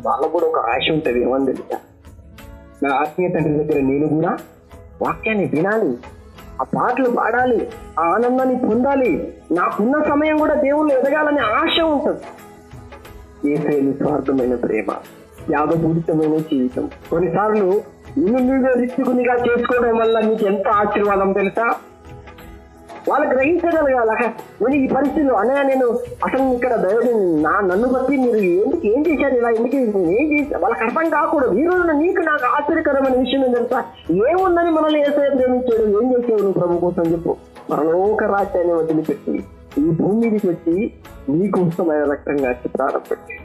వాళ్ళకు కూడా ఒక ఆశ ఉంటుంది. ఏమని తెలుసా, నా ఆత్మీయ తండ్రి దగ్గర నేను కూడా వాక్యాన్ని వినాలి, ఆ పాటలు పాడాలి, ఆ ఆనందాన్ని పొందాలి, నాకున్న సమయం కూడా దేవుళ్ళు ఎదగాలని ఆశ ఉంటుంది. యేసయ్య నిస్వార్థమైన ప్రేమ, త్యాగపూరితమైన జీవితం. కొన్నిసార్లు నిన్ను రిక్తుకునిగా చేసుకోవడం వల్ల నీకు ఎంత ఆశీర్వాదం తెలుసా. వాళ్ళు గ్రహించగలగాల, నేను ఈ పరిస్థితులు అనే నేను అసలు ఇక్కడ నన్ను బట్టి మీరు ఏం చేశారు, ఇలా ఎందుకు ఏం చేశారు వాళ్ళకి అర్థం కాకూడదు. ఈ రోజున నీకు నాకు ఆశ్చర్యకరమైన విషయం తెలుసా, ఏముందని మనల్ని యేసయ్య ప్రేమించాడు, ఏం చేసావు నువ్వు ప్రభు కోసం చెప్పు. పరలోక రాజ్యాన్ని వదిలిపెట్టి ఈ భూమి మీదకి వచ్చి నీకు ఉత్తమైన రక్తంగా ప్రారంభపెట్టి,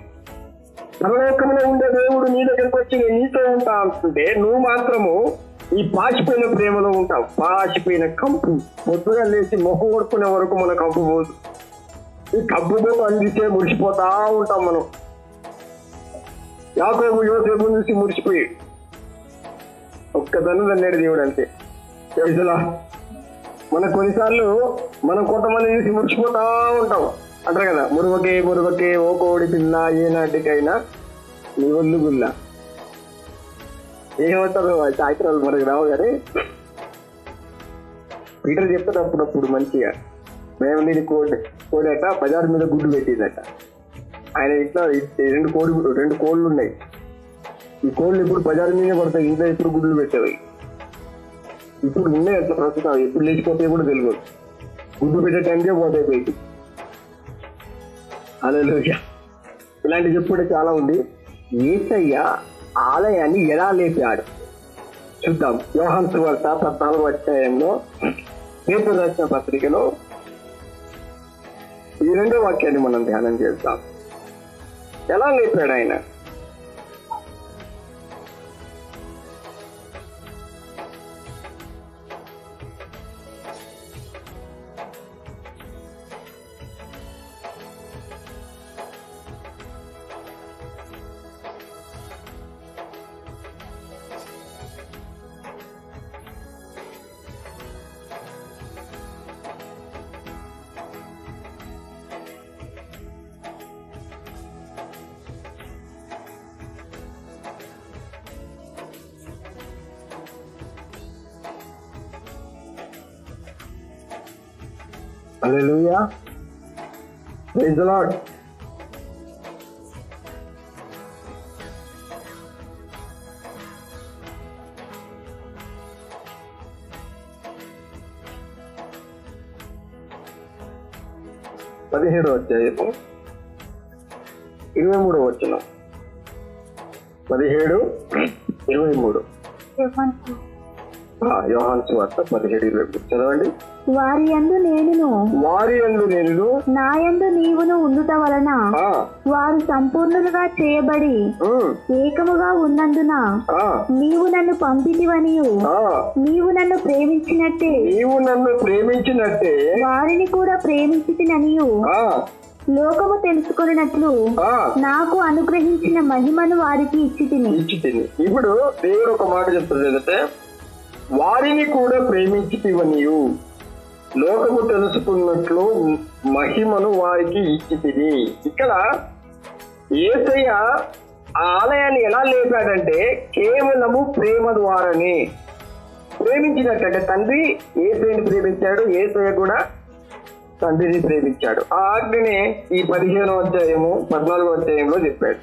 పరలోకంలో ఉండే దేవుడు నీ దగ్గరికి వచ్చి నేను నీతో ఉంటా అంటుంటే నువ్వు మాత్రము ఈ పాచిపోయిన ప్రేమలో ఉంటావు. పాచిపోయిన కంపు, పొద్దుగా లేచి మొహం కొడుకునే వరకు మన కంపు పోదు. ఈ కంపుతో అందిస్తే మురిసిపోతా ఉంటాం మనం. యాకోబు యోసేపు చూసి మురిసిపోయి ఒక్కదన్ను అన్నాడు దేవుడు అంతే. తెలుసులా, మన కొన్నిసార్లు మనం కొంతమంది చూసి మురిసిపోతా ఉంటాం అంటారు కదా, మురువకే ఓ కోడి పిల్ల ఏనాటికైనా నీ ఒళ్ళు గుల్ల. ఏమంటారు సాయంత్రాలు మనకు రావు కానీ పీటర్ చెప్తాడు అప్పుడప్పుడు మంచిగా, మేము నేను కోడట బజార్ మీద గుడ్డు పెట్టిందట. ఆయన ఇంట్లో రెండు కోళ్ళు ఉన్నాయి. ఈ కోళ్ళు ఇప్పుడు బజార్ మీదే పడతాయి, ఇంట్లో ఎప్పుడు గుడ్లు పెట్టేవి. ఇప్పుడు ఉన్నాయి అట్లా ప్రస్తుతం, ఎప్పుడు లేచిపోతాయి కూడా తెలియదు. గుడ్డు పెట్టే టైంకే పోతాయి పోయి. అదే ఇలాంటి చెప్పుడే చాలా ఉంది. యేసయ్య ఆలయాన్ని ఎలా లేపాడు చూద్దాం. యోహాను సువార్త 14వ అధ్యాయంలో పేతురు రాసిన పత్రికలో ఈ 2వ వాక్యాన్ని మనం ధ్యానం చేద్దాం. ఎలా లేపాడు ఆయన? హల్లెలూయా, ప్రైజ్ ది లార్డ్. పదిహేడవ అధ్యాయము 23వ వచనం. 17:23 యోహాను సువార్త 17:23 చదవండి. వారి యందు నేనును నా యందు నీవును ఉండుట వలన వారు సంపూర్ణులుగా చేయబడి ఏకముగా ఉన్నందున నీవు నన్ను పంపితివనియు నీవు నన్ను ప్రేమించినట్టే వారిని కూడా ప్రేమించితిననియు లోకము తెలుసుకొనినట్లు నాకు అనుగ్రహించిన మహిమను వారికి ఇచ్చితిని. ఇప్పుడు దేవుడు ఒక మాట చెప్తాడు ఏంటంటే, వారిని కూడా ప్రేమించితివనియు లోకము తెలుసుకున్నట్లు మహిమను వారికి ఇచ్చితిని. ఇక్కడ యేసయ్య ఆ ఆలయాన్ని ఎలా లేపాడంటే కేవలము ప్రేమ ద్వారానే. ప్రేమించినట్టే తండ్రి యేసయ్యని ప్రేమించాడు, యేసయ్య కూడా తండ్రిని ప్రేమించాడు. ఆ ఆజ్ఞనే ఈ 15వ అధ్యాయము 14వ అధ్యాయంలో చెప్పాడు.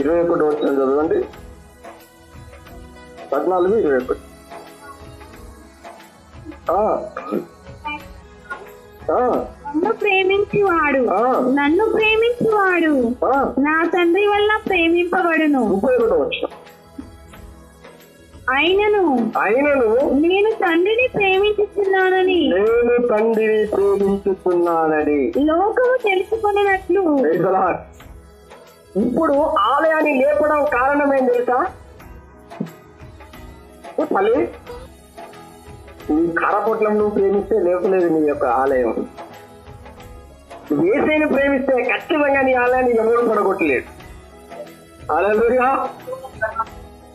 ఇరవై 21 వచ్చిన చదవండి. 14:21. నన్ను ప్రేమించువాడు నా తండ్రి వల్ల ప్రేమింపబడును. అయినను నేను తండ్రిని ప్రేమించుతున్నానని లోకము తెలుసుకున్నట్లు. ఇప్పుడు ఆలయాన్ని లేపడం కారణమేం తెలుసా? నీ కరపొట్లం నువ్వు ప్రేమిస్తే లేకపోలేదు నీ యొక్క ఆలయం. నువ్వు యేసయ్యను ప్రేమిస్తే ఖచ్చితంగా నీ ఆలయాన్ని ఎవరు పడగొట్టలేడు. హల్లెలూయా.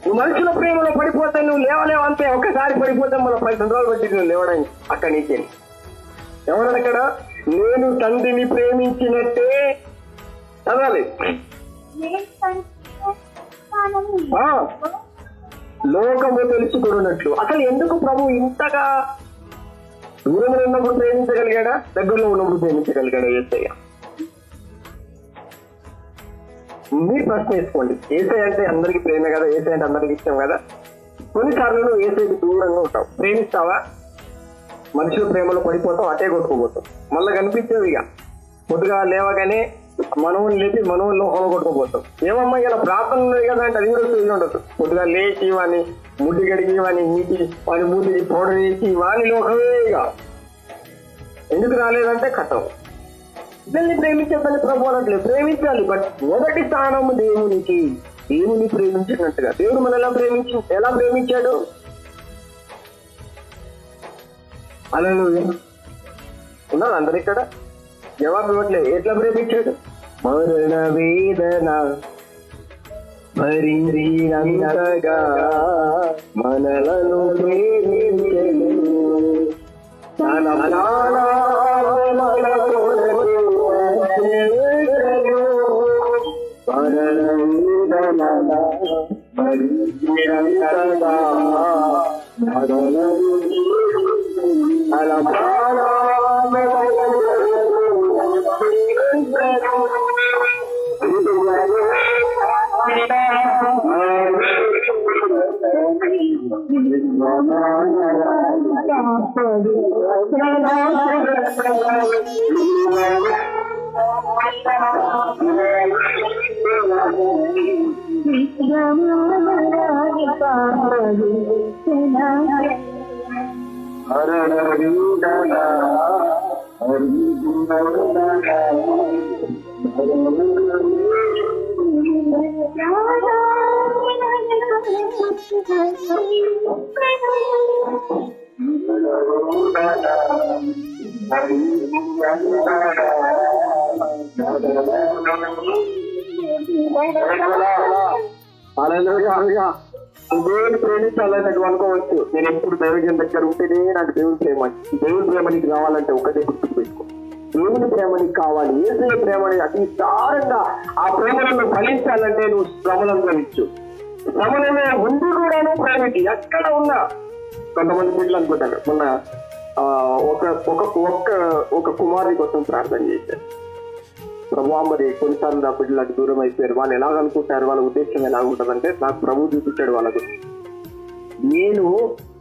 నువ్వు మనుషుల ప్రేమలో పడిపోతే నువ్వు లేవలేవు అంతే. ఒక్కసారి పడిపోతే మనం 10 సంవత్సరాలు పట్టి నువ్వు లేవడానికి అక్కడి నుంచి. ఎవరన్నా అక్కడ నేను తండ్రిని ప్రేమించినట్టే చదవాలి. లోకము తెలుసుకున్నట్లు. అసలు ఎందుకు ప్రభు ఇంతగా దూరంలో ఉన్నప్పుడు ప్రేమించగలిగాడా, దగ్గరలో ఉన్నప్పుడు ప్రేమించగలిగాడా యేసయ్య? మీరు ప్రశ్న వేసుకోండి. యేసయ్య అంటే అందరికి ప్రేమే కదా, యేసయ్య అంటే అందరికి ఇష్టం కదా. కొన్నిసార్లు నువ్వు యేసయ్యకి దూరంగా ఉంటావు. ప్రేమిస్తావా? మనుషుల ప్రేమలో పడిపోతావు, అటే కొట్టుకోపోతావు. మళ్ళీ కనిపించేవి ఇక పొద్దుగా లేవగానే మనవుని లేపి మనవుల్లో హోమ కొట్టుకోపోతాం. ఏమమ్మా ఇలా ప్రార్థన ఉన్నది కదా అంటే అది కూడా తెలిసి ఉండదు. పొద్దుగా లేచి వాని ముడ్డి గడిగి వాని నీటి వాని మూతికి పౌడర్ వేసి వాని లోకమే ఇక. ఎందుకు రాలేదంటే కథం. పిల్లల్ని ప్రేమించద్దని ప్రభు అనట్లేదు, ప్రేమించాలి. బట్ మొదటి స్థానము దేవునికి. దేవుని ప్రేమించినట్టుగా. దేవుడు మన ఎలా ప్రేమించాడు? అలా ఉన్నారు అందరు ఇక్కడ జవాబు ఇవ్వట్లేదు. ఎట్లా ప్రేమించాడు? మరణ వేదన భరించినంతగా మనలను ప్రేమించెను. తన ప్రాణముల కొరకు వచ్చెను. మరణ వేదన భరించినంతగా మనలను తన ప్రాణముల దేవుని ప్రేమించాలని నువ్వు అనుకోవచ్చు. నేను ఎప్పుడు దైవజన్ దగ్గర ఉంటేనే నాకు దేవుని ప్రేమ. దేవుని ప్రేమ నీకు కావాలంటే ఒకటే గుర్తుకు పెట్టుకో. దేవుని ప్రేమ నీకు కావాలి. యేసయ్య ప్రేమని అతి సారంగా ఆ ప్రేమలను ఫలించాలంటే నువ్వు శ్రమలను అనుభవించు. శ్రమలలో ఉండి కూడా నువ్వు ప్రేమించి ఎక్కడ ఉన్నా. కొంతమంది బిడ్డలు అనుకుంటారు. మొన్న ఒక కుమారుడి కోసం ప్రార్థన చేశారు. ప్రభు మరి కొన్నిసార్లు నా బిడ్డలకు దూరం అయిపోయారు. వాళ్ళు ఎలాగనుకుంటారు, వాళ్ళ ఉద్దేశం ఎలా ఉంటుందంటే నాకు ప్రభు చూపించాడు వాళ్ళకు. నేను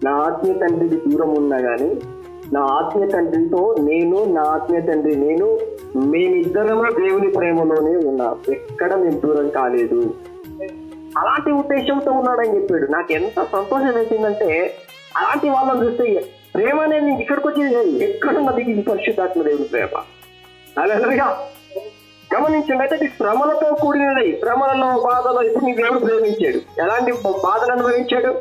నా ఆత్మీయ తండ్రికి దూరం ఉన్నా కానీ నా ఆత్మీయ తండ్రితో నా ఆత్మీయ తండ్రి మేమిద్దరము దేవుని ప్రేమలోనే ఉన్నాం. ఎక్కడ మేము దూరం కాలేదు. అలాంటి ఉద్దేశంతో ఉన్నాడని చెప్పాడు. నాకు ఎంత సంతోషం వేసిందంటే అలాంటి వాళ్ళని చూస్తే ప్రేమ అనేది ఇక్కడికి వచ్చి ఎక్కడున్నది ఇది పరిశుద్ధాత్మ దేవుని ప్రేమ. అలాగా గమనించండి. అయితే శ్రమలతో కూడినది. శ్రమలలో బాధలో ఇప్పుడు నీ దేవుడు ప్రేమించాడు. ఎలాంటి బాధను అనుభవించాడు?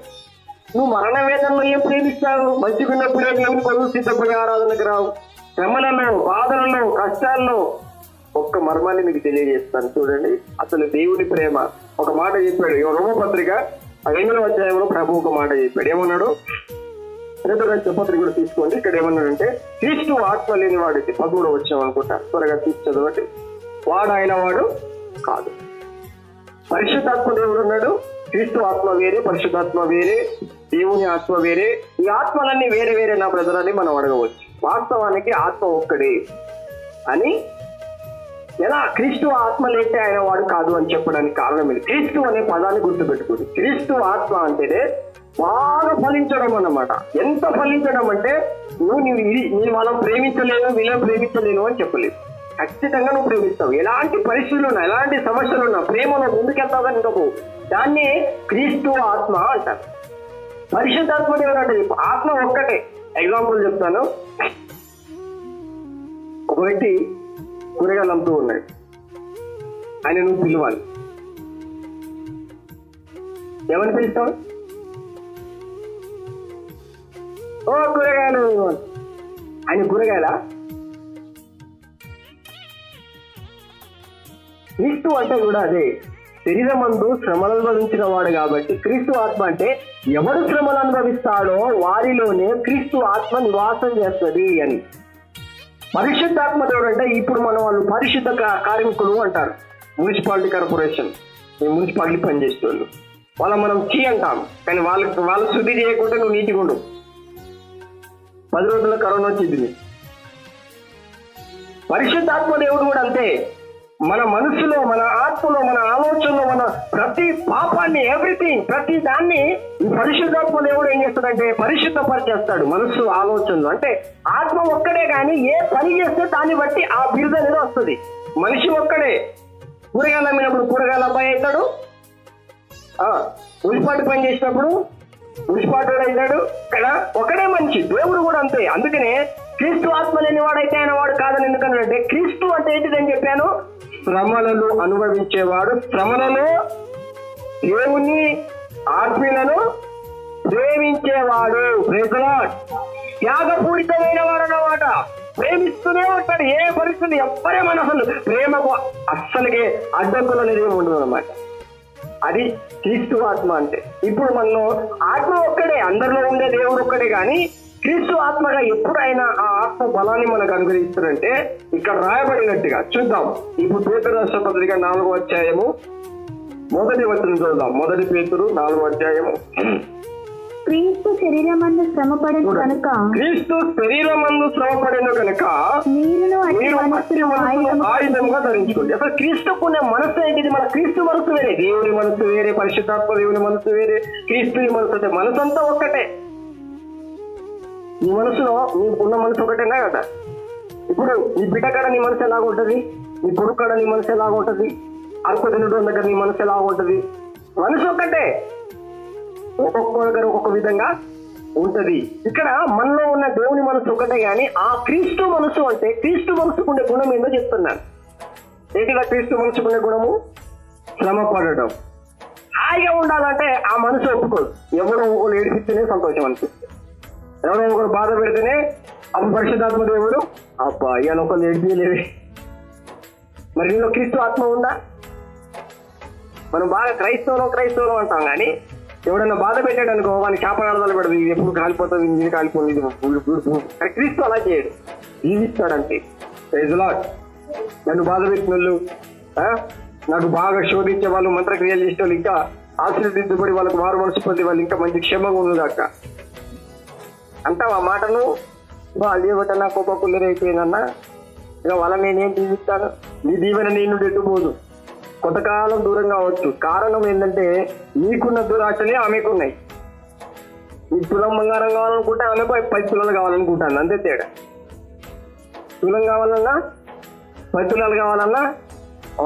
నువ్వు మరణ వేదనలో ఏం ప్రేమిస్తావు? మంచిగున్నప్పుడే దేవుని కొరకు సిద్ధపడి ఆరాధనకు రావు. శ్రమలలో, బాధలలో, కష్టాల్లో ఒక్క మర్మాన్ని మీకు తెలియజేస్తాను చూడండి. అసలు దేవుని ప్రేమ ఒక మాట చెప్పాడు. రోమపత్రిక 5వ అధ్యాయంలో ప్రభు ఒక మాట చెప్పాడు. ఏమన్నాడు? 2వ పత్రిక కూడా తీసుకోండి. ఇక్కడ ఏమన్నాడంటే క్రీస్తు ఆత్మ లేని వాడికి 13వ వచనం అనుకుంటా. త్వరగా తీసి చదవండి. వాడు అయిన వాడు కాదు. పరిశుద్ధాత్మ దేవుడు ఉన్నాడు. క్రీస్తు ఆత్మ వేరే, పరిశుద్ధాత్మ వేరే, దేవుని ఆత్మ వేరే. ఈ ఆత్మలన్నీ వేరే వేరే నా బ్రదర్ అని మనం అడగవచ్చు. వాస్తవానికి ఆత్మ ఒక్కడే అని ఎలా క్రీస్తు ఆత్మ లేతే ఆయన వాడు కాదు అని చెప్పడానికి కారణం ఇది. క్రీస్తు అనే పదాన్ని గుర్తుపెట్టుకోండి. క్రీస్తు ఆత్మ అంటేనే బాగా ఫలించడం అన్నమాట. ఎంత ఫలించడం అంటే నీ వాళ్ళని ప్రేమించలేను, వీళ్ళని ప్రేమించలేను అని చెప్పలేదు. ఖచ్చితంగా నువ్వు ప్రేమిస్తావు. ఎలాంటి పరిస్థితులు ఉన్నా, ఎలాంటి సమస్యలు ఉన్నా ప్రేమలో ముందుకెళ్తావు కానీ ఇంకా దాన్ని క్రీస్తు ఆత్మ అంటారు. పరిశుద్ధాత్మ దేవుడు అంటే ఆత్మ ఒక్కటే. ఎగ్జాంపుల్ చెప్తాను. ఒక వ్యక్తి కూరగాయలు అమ్ముతూ ఉన్నాడు. ఆయన నువ్వు పిలవాలి. ఏమని పిలుస్తావు? ఓ అని. ఆయన కూరగాయల క్రీస్తు అంటే కూడా అదే, శరీరమందు శ్రమలు అనుభవించిన వాడు కాబట్టి క్రీస్తు ఆత్మ అంటే ఎవడు శ్రమలు అనుభవిస్తాడో వారిలోనే క్రీస్తు ఆత్మ నివాసం చేస్తుంది అని. పరిశుద్ధాత్మ దేవుడు అంటే ఇప్పుడు మనం వాళ్ళు పరిశుద్ధ కార్మికులు అంటారు. మున్సిపాలిటీ కార్పొరేషన్, ఈ మున్సిపాలిటీ పనిచేసే వాళ్ళు మనం చీ అంటాం, కానీ వాళ్ళు శుద్ధి చేయకుండా నువ్వు నీటిగా ఉండు. 10 రోజుల్లో కరోనా వచ్చింది. పరిశుద్ధాత్మ దేవుడు కూడా అంతే. మన మనసులో, మన ఆత్మలో, మన ఆలోచనలో, మన ప్రతి పాపాన్ని, ఎవ్రీథింగ్, ప్రతి దాన్ని ఈ పరిశుద్ధాత్మ దేవుడు ఏం చేస్తాడంటే పరిశుద్ధపరిచేస్తాడు. మనస్సు, ఆలోచనలు అంటే ఆత్మ ఒక్కడే, కానీ ఏ పని చేస్తే దాన్ని బట్టి ఆ బిరుదు అనేది వస్తుంది. మనిషి ఒక్కడే. కూరగాయలు అమ్మినప్పుడు కూరగాయల అబ్బాయి అవుతాడు, ఉల్లిపాటు పని చేసినప్పుడు ఉల్లిపాటు అవుతాడు. ఇక్కడ ఒకడే మనిషి. దేవుడు కూడా అంతే. అందుకనే క్రీస్తు ఆత్మ లేని వాడైతే ఆయన వాడు కాదని ఎందుకంటే క్రీస్తు అంటే ఏంటిదని చెప్పాను, శ్రమలను అనుభవించేవాడు, శ్రమలలో దేవుని ఆత్మీయులను ప్రేమించేవాడు. త్యాగపూరితమైన వాడు అన్నమాట. ప్రేమిస్తూనే ఉంటాడు ఏ పరిస్థితి, ఎవ్వరేమన్నా అసలు ప్రేమకు అస్సలకే అడ్డంకులు అనేది ఉండదు అనమాట. అది క్రీస్తు ఆత్మ అంటే. ఇప్పుడు మనలో ఆత్మ ఒక్కడే, అందరిలో ఉండే దేవుడు ఒక్కడే, కానీ క్రీస్తు ఆత్మగా ఎప్పుడైనా ఆ ఆత్మ బలాన్ని మనకు అనుగ్రహిస్తారంటే ఇక్కడ రాయబడినట్టుగా చూద్దాం. ఇప్పుడు పేతురు రాసిన పత్రిక 4వ అధ్యాయము 1వ వచనం చూద్దాం. 1 పేతురు 4వ అధ్యాయము. క్రీస్తు శరీరమందు శ్రమపడెను కనుక, క్రీస్తు శరీరమందు శ్రమపడెను కనుక మీరు ఆయుధంగా ధరించుకోండి. అసలు క్రీస్తుకునే మనసు ఏంటిది? మన క్రీస్తు మనసు వేరే, దేవుని మనసు వేరే, పరిశుద్ధాత్మ దేవుని మనసు వేరే, క్రీస్తు మనసు అంటే మనసంతా ఒక్కటే. నీ మనసులో నీకున్న మనసు ఒకటేనా కదా. ఇప్పుడు నీ బిడ్డ కాడ నీ మనసు ఎలాగుంటది, నీ కొడుకు కాడ నీ మనసు ఎలాగుంటది, అల్పదినుడు దగ్గర నీ మనసు ఎలాగుంటది. మనసు ఒక్కటే, ఒక్కొక్క దగ్గర ఒక్కొక్క విధంగా ఉంటది. ఇక్కడ మనలో ఉన్న దేవుని మనసు ఒకటే, కానీ ఆ క్రీస్తు మనసు అంటే క్రీస్తు మనసుకుండే గుణం ఏందో చెప్తున్నాను. ఏంటిదా క్రీస్తు మనసుకుండే గుణము? శ్రమ పడడం. హాయిగా ఉండాలంటే ఆ మనసు ఒప్పుకోదు. ఎవరో ఒకరు ఏడిపిస్తేనే సంతోషం అనిపిస్తుంది, ఎవరో ఒకరు బాధ పెడితేనే అప్పుడు పరిశుద్ధాత్మ దేవుడు అబ్బా ఇవాళ ఒకరు ఏడిపియలేవి. మరి నీలో క్రీస్తు ఆత్మ ఉందా? మనం బాగా క్రైస్తవులు అంటాం, కానీ ఎవడన్నా బాధ పెట్టాడు అనుకో, వాడిని శాపనార్థాలు పెడదు. ఇది ఎప్పుడు కాలిపోతుంది, ఇది కాలిపోతుంది, ఇది క్రీస్తు అలా చేయడు, జీవిస్తాడంతే. నన్ను బాధ పెట్టిన వాళ్ళు, నాకు బాగా శోధించే వాళ్ళు, మంత్రక్రియలు చేసే వాళ్ళు, ఇంకా ఆశీర్వదించబడి వాళ్ళకు మారు మనసు పొంది వాళ్ళు ఇంకా మంచి క్షేమంగా ఉన్నదాక అంటావు. ఆ మాటను అదేబట్ట నా కోప కుల్లరైపోయిందన్నా, ఇక వాళ్ళ నేనేం జీవిస్తాను, నీ దీవెన నేను ఎట్టుపోదు. కొంతకాలం దూరం కావచ్చు. కారణం ఏంటంటే నీకున్న దురాశలే ఆమెకున్నాయి. నీకు తులం బంగారం కావాలనుకుంటే ఆమెకు 10 తులాలు కావాలనుకుంటాను, అంతే తేడా. తులం కావాలన్నా 10 తులాలు కావాలన్నా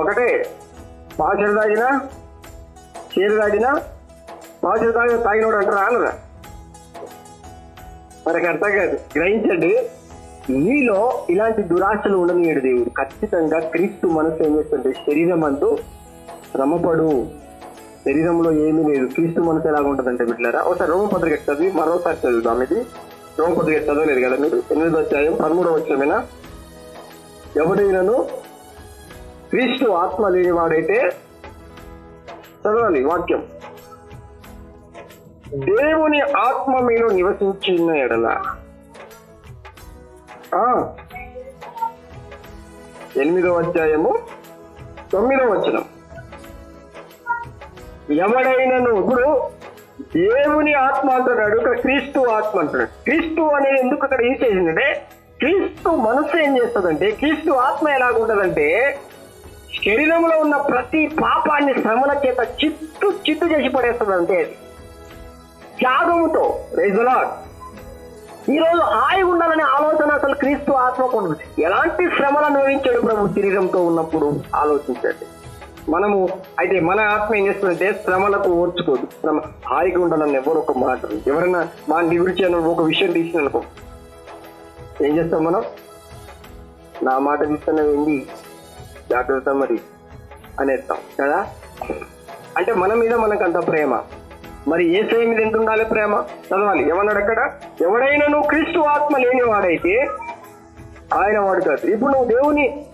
ఒకటే. పాచరు తాగినా చీర తాగినా పాచరు తాగినోడు అంటారా అనరా? మనకు అర్థం కాదు. గ్రహించండి, నీలో ఇలాంటి దురాశలు ఉండనియడు దేవుడు. ఖచ్చితంగా క్రీస్తు మనసు ఏం చేస్తుంటే శరీరం అంటూ శ్రమపడు. శరీరంలో ఏమీ లేదు. క్రీస్తు మనసు ఎలాగ ఉంటుందంటే బిడ్డలారా, ఒకసారి రోమపత్రిక చదివి మరోసారి చదువుదాం. ఇది రోమపత్రిక చదవలేదు కదా మీరు? 8వ అధ్యాయం 13వ వచనమేనా? ఎవడైనాను క్రీస్తు ఆత్మ లేనివాడైతే చదవాలి వాక్యం. దేవుని ఆత్మ మీలో నివసించిన ఎడల 8వ అధ్యాయము 9వ వచనం. ఎవడైనాను, ఇప్పుడు దేవుని ఆత్మ అంటున్నాడు, ఇక్కడ క్రీస్తు ఆత్మ అంటున్నాడు. క్రీస్తు అనేది ఎందుకు అక్కడ ఏం చేసిందంటే, క్రీస్తు మనసు ఏం చేస్తుందంటే, క్రీస్తు ఆత్మ ఎలాగుంటదంటే శరీరంలో ఉన్న ప్రతి పాపాన్ని శ్రమల చేత చిత్తు చేసి పడేస్తుంది. అంటే త్యాగముతో. Praise the lord. ఈరోజు హాయిగా ఉండాలనే ఆలోచన అసలు క్రీస్తు ఆత్మకు ఉండదు. ఎలాంటి శ్రమలు అనుభవించాడు ప్రభు శరీరంతో ఉన్నప్పుడు ఆలోచించండి. మనము అయితే మన ఆత్మ ఏం చేస్తుందంటే శ్రమలకు ఓర్చుకోదు. శ్రమ హాయిగా ఉండాలని ఎవరు ఒక మాట, ఎవరైనా మా నివృత్తి ఒక విషయం తీసిననుకో ఏం చేస్తాం మనం? నా మాట తీస్తున్నది ఏంటి, జాగ్రత్త మరి అనేస్తాం కదా. అంటే మన మీద మనకు అంత ప్రేమ. మరి యేసయ్య మీద ఎంత ఉండాలి ప్రేమ? చదవాలి. ఏమన్నాడు అక్కడ? ఎవడైనా క్రీస్తు ఆత్మ లేనివాడైతే ఆయన వాడు కాదు. ఇప్పుడు నువ్వు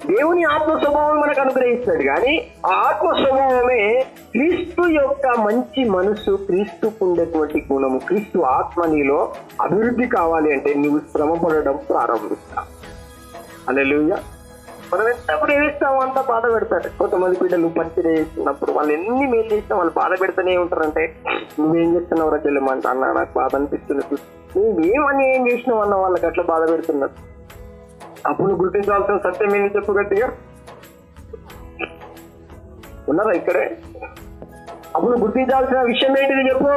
దేవుని ఆత్మ స్వభావం మనకు అనుగ్రహిస్తాడు, కానీ ఆ ఆత్మ స్వభావమే క్రీస్తు యొక్క మంచి మనసు, క్రీస్తుకు ఉండేటువంటి గుణము, క్రీస్తు ఆత్మ నీలో అభివృద్ధి కావాలి అంటే నువ్వు శ్రమ పడడం ప్రారంభిస్తావు. హల్లెలూయా. మనం ఎంత ప్రేమిస్తామో అంత బాధ పెడతారు. కొంతమంది బిడ్డలు పరిచయం చేస్తున్నప్పుడు వాళ్ళు ఎన్ని మేలు చేసినా వాళ్ళు బాధ పెడుతూనే ఉంటారంటే, నువ్వేం చేస్తున్నావు చెల్లెమంట అన్నా, నాకు బాధ అనిపిస్తున్నట్టు, నువ్వేమని ఏం చేసినావు అన్న వాళ్ళకి అట్లా బాధ పెడుతున్నారు. అప్పుడు నువ్వు గుర్తించాల్సిన సత్యం ఏంటి చెప్పు గట్టిగా. ఉన్నారా ఇక్కడే? అప్పుడు గుర్తించాల్సిన విషయం ఏంటిది చెప్పు.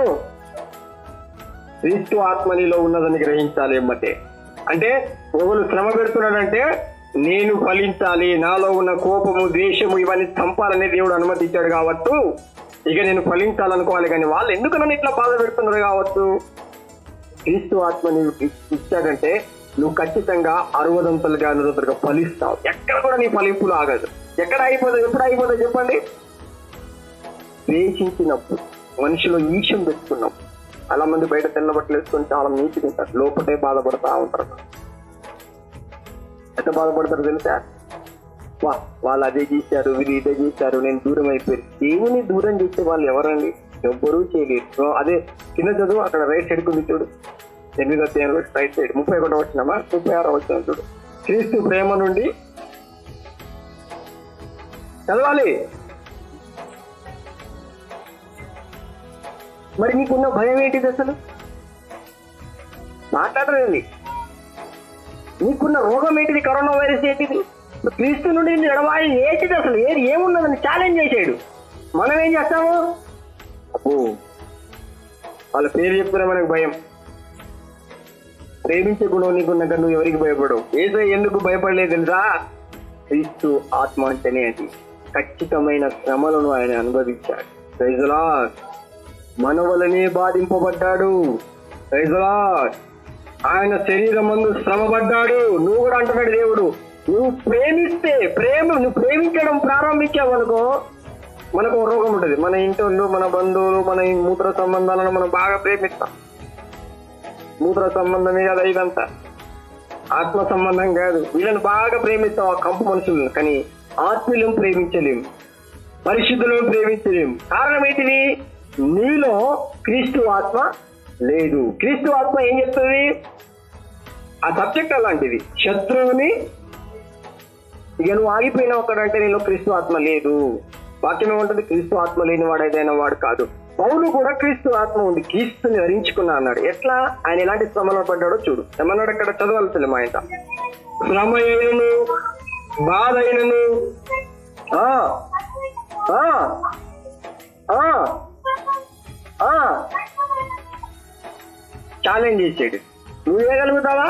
క్రీస్తు ఆత్మనిలో ఉన్నదని గ్రహించాలి ఎమ్మటే. అంటే ఒకరు శ్రమ పెడుతున్నాడంటే నేను ఫలించాలి, నాలో ఉన్న కోపము, ద్వేషము ఇవన్నీ చంపాలని దేవుడు అనుమతించాడు కావచ్చు, ఇక నేను ఫలించాలనుకోవాలి. కానీ వాళ్ళు ఎందుకు నన్ను ఇట్లా బాధ పెడుతున్నారు కావచ్చు. క్రీస్తు ఆత్మ నీవు ఇచ్చాడంటే నువ్వు ఖచ్చితంగా 60 100 ఫలిస్తావు. ఎక్కడ కూడా నీ ఫలింపులు ఆగదు. ఎక్కడ అయిపోతుంది, ఎప్పుడు అయిపోతుంది చెప్పండి? ద్వేషించినప్పుడు, మనిషిలో ఈర్ష్యం పెట్టుకున్నప్పుడు. చాలా మంది బయట తెల్ల బట్టలు వేసుకొని చాలా నీట్గా ఉంటారు, లోపటే బాధపడతా ఉంటారు. ఎంత బాధపడతారు తెలుసా? వాళ్ళు అదే చేశారు, వీళ్ళు ఇదే చేశారు, నేను దూరం అయిపోయారు. దేవుని దూరం చేసే వాళ్ళు ఎవరండి? ఎవ్వరూ చేయలేరు. అదే కింద చదువు, అక్కడ రైట్ సైడ్ కుంది చూడు, 8వ రైట్ సైడ్ 31 వచ్చినామా 36 వచ్చిన చూడు. క్రీస్తు ప్రేమ నుండి చదవాలి. మరి నీకున్న భయం ఏంటిది అసలు? మాట్లాడరండి. నీకున్న రోగం ఏంటిది? కరోనా వైరస్ ఏంటిది? క్రీస్తు నుండి నడవాలి ఏంటిది అసలు? ఏమున్నదని ఛాలెంజ్ చేసాడు. మనం ఏం చేస్తాము? అబ్బో వాళ్ళ పేరు చెప్తున్నా మనకు భయం. ప్రేమించే గుణం నీకున్నాక నువ్వు ఎవరికి భయపడవు. యేసయ్య ఎందుకు భయపడలేదు తెలుసా? క్రీస్తు ఆత్మ అంటేనే అది. ఖచ్చితమైన శ్రమలను ఆయన అనుభవించాడు. Praise the lord. మన వలనే బాధింపబడ్డాడు. Praise the lord. ఆయన శరీరం మందు శ్రమపడ్డాడు. నువ్వు కూడా అంటున్నాడు దేవుడు, నువ్వు ప్రేమిస్తే నువ్వు ప్రేమించడం ప్రారంభించావనుకో మనకు రోగం ఉంటుంది. మన ఇంటోళ్ళు, మన బంధువులు, మన మూత్ర సంబంధాలను మనం బాగా ప్రేమిస్తాం. మూత్ర సంబంధమే కదా ఇదంతా, ఆత్మ సంబంధం కాదు. వీళ్ళని బాగా ప్రేమిస్తాం, ఆ కంపు మనుషులను. కానీ ఆత్మీయులను ప్రేమించలేము, పరిశుద్ధులను ప్రేమించలేము. కారణం ఏంటిది? నీలో క్రీస్తు ఆత్మ లేదు. క్రీస్తు ఆత్మ ఏం చెప్తుంది? ఆ సబ్జెక్ట్ అలాంటిది. శత్రువుని ఇక నువ్వు ఆగిపోయినావు అక్కడంటే నీలో క్రీస్తు ఆత్మ లేదు. వాక్యం ఏమంటుంది? క్రీస్తు ఆత్మ లేని వాడు ఏదైనా వాడు కాదు. పౌలు కూడా క్రీస్తు ఆత్మ ఉంది, క్రీస్తుని ధరించుకున్నా అన్నాడు. ఎట్లా? ఆయన ఎలాంటి శ్రమలో పడ్డాడో చూడు. ఏమన్నాడు అక్కడ? చదవాల్సింది మా ఇంట. శ్రమ అయినను, బాధ అయినను, ఛాలెంజ్ చేసాడు. నువ్వు వేయగలుగుతావా?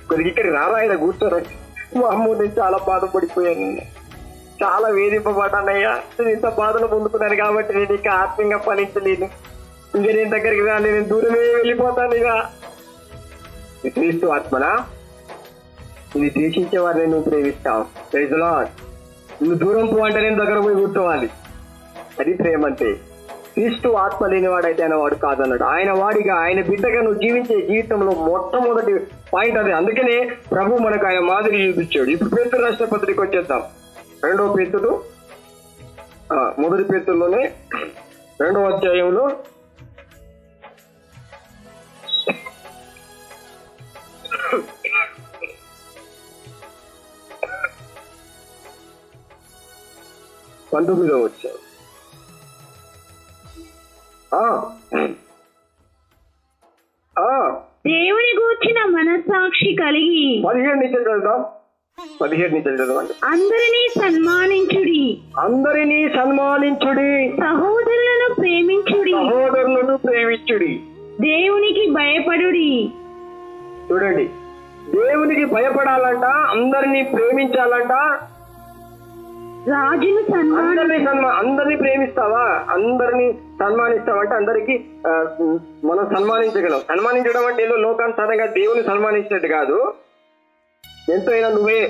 కొద్దిగా ఇక్కడికి రారా, ఆయన కూర్చోరా. మా అమ్మ నేను చాలా బాధపడిపోయాను, చాలా వేధింపబడ్డానయ్యా. నేను ఇంత బాధలు పొందుకున్నాను కాబట్టి నేను ఇక ఆత్మీయంగా ఫలించలేను. ఇంక నేను దగ్గరికి రా, నేను దూరమే వెళ్ళిపోతాను. ఇక క్రీస్తు ఆత్మనా? ఇది ద్వేషించే వారిని నువ్వు ప్రేమిస్తావు. Praise the lord. నువ్వు దూరం పో అంటే నేను దగ్గర పోయి కూర్చోవాలి. అది ప్రేమ అంటే. క్రీస్తు ఆత్మ లేనివాడైతే ఆయన వాడు కాదన్నాడు. ఆయన వాడిగా, ఆయన బిడ్డగా నువ్వు జీవించే జీవితంలో మొట్టమొదటి పాయింట్ అదే. అందుకనే ప్రభు మనకు ఆయన మాదిరి చూపించాడు. ఇప్పుడు పేతురు రాసిన పత్రిక వచ్చేద్దాం. 2వ పేతురు, 1 పేతురులోనే 2వ అధ్యాయంలో 19వ వచ్చాడు. దేవుని గూర్చిన మనస్సాక్షి కలిగి 17 నుంచి చదువుతాం. 17 నుంచి చదవండి. అందరినీ సన్మానించుడి, సహోదరులను ప్రేమించుడి, దేవునికి భయపడుడి. చూడండి, దేవునికి భయపడాలంట, అందరినీ ప్రేమించాలంట, రాజును అందరినీ ప్రేమిస్తావా? అందరినీ సన్మానిస్తావంటే అందరికి మనం సన్మానించగలం. సన్మానించడం అంటే ఏదో లోకానుసారంగా దేవుని సన్మానించినట్టు కాదు. ఎంతైనా నువ్వే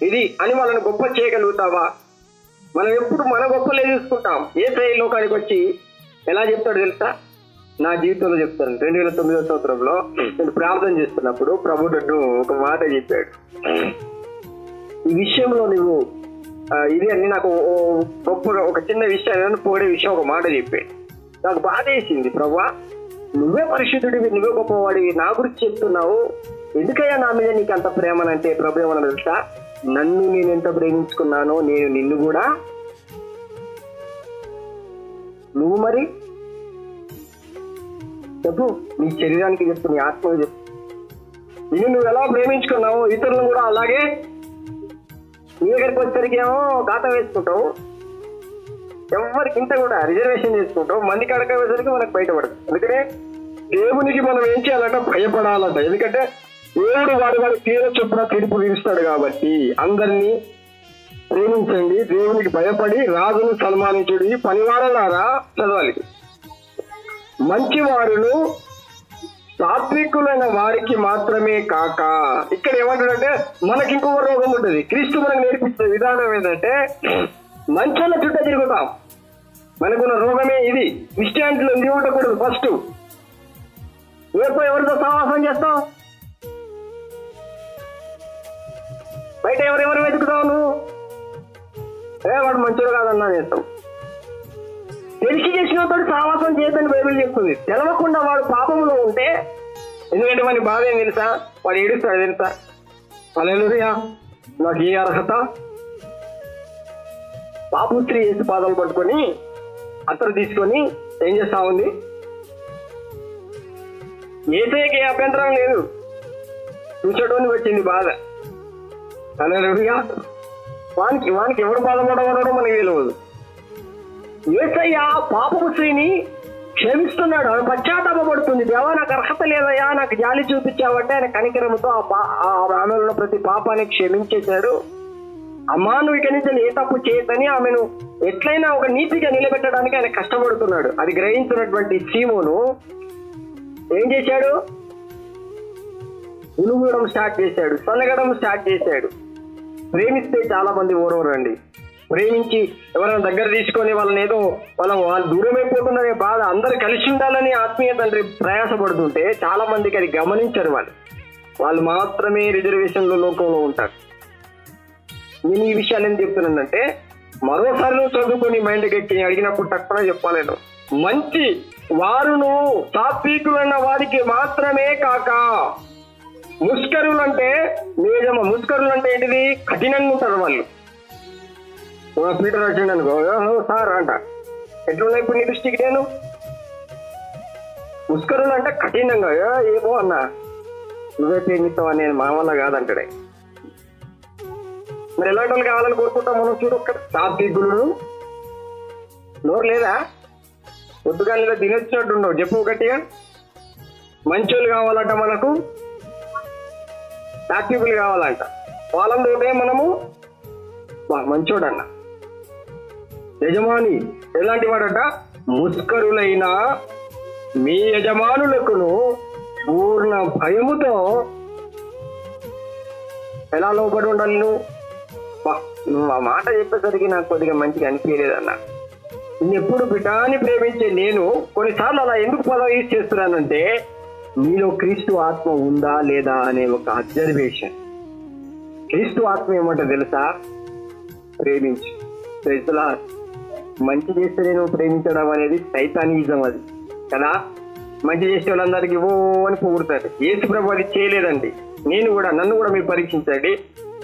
ఇది అని వాళ్ళని గొప్ప చేయగలుగుతావా? మనం ఎప్పుడు మన గొప్పలే చూసుకుంటాం. యేసయ్య లోకానికి వచ్చి ఎలా చెప్తాడు తెలుసా? నా జీవితంలో చెప్తాను. 2009 సంవత్సరంలో నేను ప్రార్థన చేస్తున్నప్పుడు ప్రభు నన్ను ఒక మాట చెప్పాడు. ఈ విషయంలో నువ్వు ఇది అని నాకు గొప్పగా ఒక చిన్న విషయం పోడే విషయం ఒక మాట చెప్పాడు. నాకు బాధ వేసింది. ప్రభువా, నువ్వే పరిశుద్ధుడివి, నువ్వే గొప్పవాడివి, నా గురించి చెప్తున్నావు, ఎందుకయ్యా నా మీద నీకు అంత ప్రేమనంటే ప్రభు ఏమన్నా తెలుసా? నన్ను నేను ఎంత ప్రేమించుకున్నానో నేను నిన్ను కూడా, నువ్వు మరి చెప్పు, నీ శరీరానికి చెప్పు, నీ ఆత్మకు చెప్పు. నిన్ను నువ్వు ఎలా ప్రేమించుకున్నావు ఇతరులను కూడా అలాగే. నీ దగ్గరికి వచ్చేసరికి ఏమో గాతం వేసుకుంటావు, ఎవరికి ఇంత కూడా రిజర్వేషన్ చేసుకుంటావు, మంది కడక వేసరికి మనకు బయటపడదు. అందుకనే దేవునికి మనం ఏం చేయాలంటే భయపడాలంట. ఎందుకంటే దేవుడు వాడి తీర చొప్పున తీర్పు తీరుస్తాడు కాబట్టి అందరినీ ప్రేమించండి, దేవునికి భయపడి రాజును సన్మానించుడి, పనివారలారా చదవాలి. మంచివారును సాత్వికులైన వారికి మాత్రమే కాక, ఇక్కడ ఏమంటాడంటే మనకి ఇంకొక రోగం ఉంటుంది. క్రీస్తు మనకు నేర్పించే విధానం ఏంటంటే మంచోళ్ళ చుట్టూ తిరుగుతాం. మనకున్న రోగమే ఇది. క్రిస్టియానిటీలో ఇది ఉండకూడదు. ఫస్ట్ ఎవరితో సహవాసం చేస్తావు? బయట ఎవరెవరు వెతుకుతావు నువ్వు? వాడు మంచోడు కాదన్నా చేస్తావు. తెలిసి చేసిన వాడు సహవాసం చేయదని బైబిల్ చెప్తుంది. తెలవకుండా వాడు పాపంలో ఉంటే, ఎందుకంటే వాడి బాధ ఏం తెలుసా? వాడు ఏడుస్తాడు తెలుసా? హల్లెలూయా, నాకు ఏ అర్హత? పాపం స్త్రీ వేసి పాదాలు పట్టుకొని అత్తరు తీసుకొని ఏం చేస్తా ఉంది? ఏసైకి అభ్యంతరం లేదు, చూసేటోని వచ్చింది బాధ. హల్లెలూయా, వానికి ఎవడు బాధపడమన్నాడో మనకి తెలియదు. ఏసయ్య పాపపు స్త్రీని క్షమిస్తున్నాడు, ఆమె పశ్చాత్తాపడుతుంది. దేవా, నాకు అర్హత లేదయ్యా, నాకు జాలి చూపించావంటే ఆయన కనికరంతో ఆమెలో ఉన్న ప్రతి పాపాన్ని క్షమించేశాడు. అమ్మా, నువ్వు ఇక్కడి నుంచి ఏ తప్పు చేయొద్దని ఆమెను ఎట్లయినా ఒక నీతిగా నిలబెట్టడానికి ఆయన కష్టపడుతున్నాడు. అది గ్రహించినటువంటి సీమోను ఏం చేశాడు? ఉనుగడం స్టార్ట్ చేశాడు, సన్నగడం స్టార్ట్ చేశాడు. ప్రేమిస్తే చాలా మంది ఓరవరండి. ప్రేమించి ఎవరైనా దగ్గర తీసుకొని వాళ్ళని ఏదో వాళ్ళు దూరం అయిపోతున్నారే బాధ, అందరు కలిసి ఉండాలని ఆత్మీయ తండ్రి ప్రయాసపడుతుంటే చాలా మందికి అది గమనించరు. వాళ్ళు మాత్రమే రిజర్వేషన్లో లోకంలో ఉంటారు. నేను ఈ విషయాలు ఏం చెప్తున్నానంటే, మరోసారి నువ్వు చదువుకొని మైండ్కి ఎక్కి అడిగినప్పుడు తక్కువ చెప్పాలను. మంచి వారును సాత్వికులన్న వారికి మాత్రమే కాక, ముష్కరులు అంటే నిజమా? ముష్కరులు అంటే ఏంటిది? కఠినంగా ఉంటారు వాళ్ళు. పీటర్ వచ్చిండు అనుకో, సార్ అంట, ఎట్లున్నా ఇప్పుడు నీ దృష్టికి నేను? ముష్కరులు అంటే కఠినంగా, ఏమో అన్నా నువ్వే ప్రేమిస్తావా, నేను మా వల్ల కాదంటాడే. మరి ఎలాంటి వాళ్ళు కావాలని కోరుకుంటాం మనం? చూడు, ఒక్క సాత్వికులు నోరు లేదా? పొద్దుగాల తినొచ్చినట్టు ఉండవు. చెప్పు గట్టిగా. మంచోళ్ళు కావాలంట మనకు, సాత్వికులు కావాలంట. వాళ్ళందరూ మనము మంచోడన్న. యజమాని ఎలాంటి వాడట? ముష్కరులైన మీ యజమానులకును పూర్ణ భయముతో ఎలా లోపడి ఉండాలి నువ్వు ఆ మాట చెప్పేసరికి నాకు కొద్దిగా మంచిగా అనిపించలేదన్న. ఎప్పుడు బిడ్డాన్ని ప్రేమించే నేను కొన్నిసార్లు అలా ఎందుకు యూజ్ చేస్తున్నానంటే, నీలో క్రీస్తు ఆత్మ ఉందా లేదా అనే ఒక అబ్జర్వేషన్. క్రీస్తు ఆత్మ ఏమంటో తెలుసా? ప్రేమించు. తెలుసులా, మంచి చేస్తే నేను ప్రేమించడం అనేది సైతానిజం అది కదా. మంచి చేసే వాళ్ళందరికీ ఓ అని పొగుడుతారు. యేసు ప్రభు అది చేయలేదండి. నన్ను కూడా మీరు పరీక్షించండి.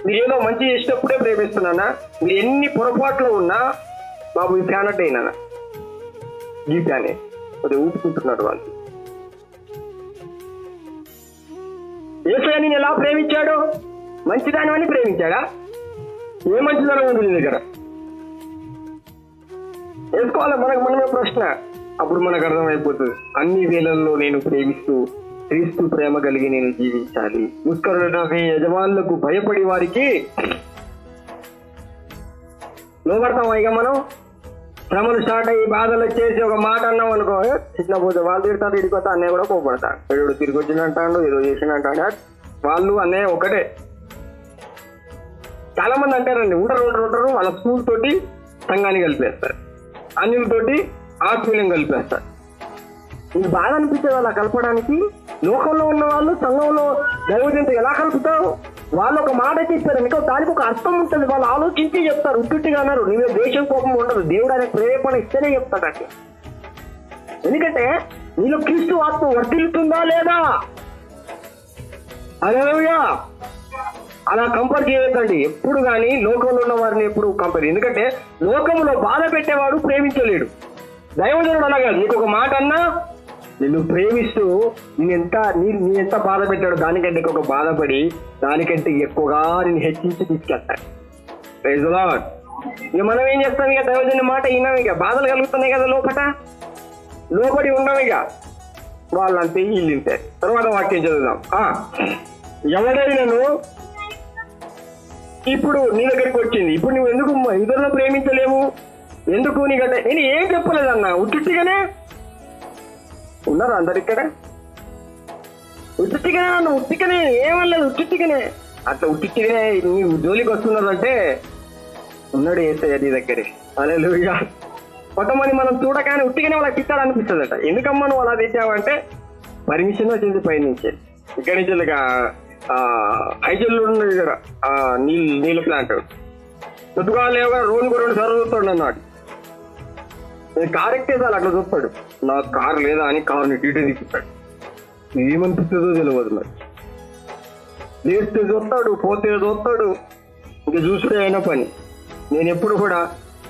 మీరు ఏదో మంచి చేసినప్పుడే ప్రేమిస్తున్నానా? మీరు ఎన్ని పొరపాట్లు ఉన్నా, బాబు ఈ ఫ్యాన్ అంటే అయినా ఈ ఫ్యానే కొద్దిగా ఊపుకుంటున్నాడు వాళ్ళు. యేసయ్య నిన్ను ఎలా ప్రేమించాడు? మంచిదాని అని ప్రేమించాడా? ఏ మంచిదనం ఉంది నీ దగ్గర? వేసుకోవాలి మనమే ప్రశ్న. అప్పుడు మనకు అర్థమైపోతుంది. అన్ని వేళల్లో నేను ప్రేమిస్తూ క్రీస్తు ప్రేమ కలిగి నేను జీవించాలి. ముష్కరులకి యజమానులకు భయపడి వారికి లోపడతాం. ఇక మనం శ్రమలు స్టార్ట్ అయ్యి బాధలు వచ్చేసి ఒక మాట అన్నాం అనుకో, చిన్న పోతే వాళ్ళు తిడతారు, తిరిగిపోతా అన్నయ్య కూడా కోపడతాడు. ఏడు తిరిగి వచ్చిందంటాడు, ఏదో చేసినట్టాడు. వాళ్ళు అన్నయ్య ఒకటే. చాలా మంది అంటారండి, ఉంటారు వాళ్ళ స్కూల్ తోటి సంఘాన్ని కలిపేస్తారు, అన్యులతోటి ఆత్మీయం కలిపేస్తాడు. నీకు బాగా అనిపించదు అలా కలపడానికి? లోకంలో ఉన్న వాళ్ళు సంఘంలో దైవజంతో ఎలా కలుపుతావు? వాళ్ళు ఒక మాట చెప్పారు నీకు, దానికి ఒక అర్థం ఉంటుంది, వాళ్ళు ఆలోచించి చెప్తారు. ఉట్టుగా అన్నారు, నీవే దేశం కోపం ఉండదు, దేవుడు ఆయన ప్రేరేపణ ఇస్తేనే చెప్తాడు అట్లా. ఎందుకంటే నీలో క్రీస్తు ఆత్మ వర్తిల్లుతుందా లేదా? హల్లెలూయా. అలా కంపేర్ చేయకండి ఎప్పుడు కానీ, లోకంలో ఉన్న వారిని ఎప్పుడు కంపేర్. ఎందుకంటే లోకంలో బాధ పెట్టేవాడు ప్రేమించలేడు. దైవజనుడు అలాగా నీకు ఒక మాట అన్నా నిన్ను ప్రేమిస్తూ నీ ఎంత బాధ పెట్టాడు దానికంటే ఒక బాధపడి దానికంటే ఎక్కువగా నేను హెచ్చించి తీసుకెళ్తాడు. Praise the lord. ఇక మనం ఏం చేస్తాం? ఇక దైవజనుడి మాట విన్నాం, ఇక బాధలు కలుగుతున్నాయి కదా లోపడి ఉన్నాం, ఇక వాళ్ళంతే వీళ్ళు ఇంతే. తర్వాత వాక్యం చదువుదాం. ఎవడైనాను ఇప్పుడు నీ దగ్గరికి వచ్చింది, ఇప్పుడు నువ్వు ఎందుకు ఇతరులను ప్రేమించలేవు? ఎందుకు నీకంటే నేను ఏం చెప్పలేదన్నా, ఉట్టిగానే ఉన్నారు అందరు ఇక్కడ. ఉట్టిగానే అన్న, ఉట్టిగానే ఏమనలేదు, ఉట్టిగానే అట్లా ఉట్టిగానే నీ జోలికి వస్తున్నారు అంటే ఉన్నాడు యేసయ్య నీ దగ్గరే. హల్లెలూయా. కొంతమంది మనం చూడగానే ఉట్టిగానే వాళ్ళకి తిట్టాడు అనిపిస్తుందట. ఎందుకమ్మా నువ్వు అలా తిట్టావంటే పర్మిషన్ వచ్చింది పైనుంచి, ఇక్కడి నుంచి ఐజల్లు ఉన్నది కదా నీళ్ళ ప్లాంట్ పొద్దుగా లేవుగా రోజుకు 2 సార్లు చూస్తాడు అన్నాడు. నేను కారు ఎక్కేసాలి అట్లా చూస్తాడు, నా కారు లేదా అని కారుని టీటీ తిప్పుతాడు. ఏమనిపిస్తుందో తెలియదు మరి. లేస్తే చూస్తాడు, పోతే చూస్తాడు, ఇంకా చూసుడే అయిన పని. నేను ఎప్పుడు కూడా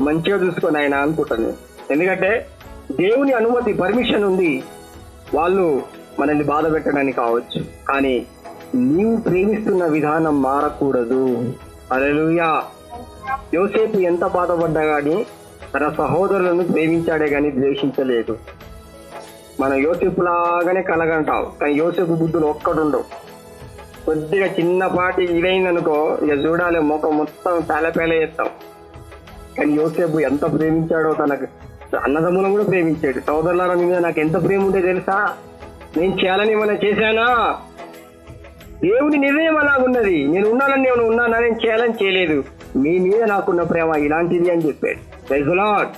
మంచిగా చూసుకొని ఆయన అనుకుంటాను. ఎందుకంటే దేవుని అనుమతి, పర్మిషన్ ఉంది వాళ్ళు మనల్ని బాధ పెట్టడానికి కావచ్చు, కానీ నీవు ప్రేమిస్తున్న విధానం మారకూడదు. హల్లెలూయా. యోసేపు ఎంత బాధపడ్డా కానీ తన సహోదరులను ప్రేమించాడే కానీ ద్వేషించలేదు. మనం యోసేపు లాగానే కలగంటాం, కానీ యోసేపు బుద్ధులు ఒక్కడుండవు. కొద్దిగా చిన్నపాటి ఇదైందనుకో ఇక చూడాలి ముఖం మొత్తం పేలపేల చేస్తాం. కానీ యోసేపు ఎంత ప్రేమించాడో, తనకు అన్నదమ్ములను కూడా ప్రేమించాడు. సోదరుల మీద నాకు ఎంత ప్రేమ ఉంటే తెలుసా? నేను చేయాలని ఏమైనా చేశానా? దేవుని నిర్ణయం అలాగున్నది. నేను ఉండాలని నేను ఉన్నానా, నేను చేయాలని చేయలేదు, మీ మీద నాకున్న ప్రేమ ఇలాంటిది అని చెప్పాడు. Praise the lord.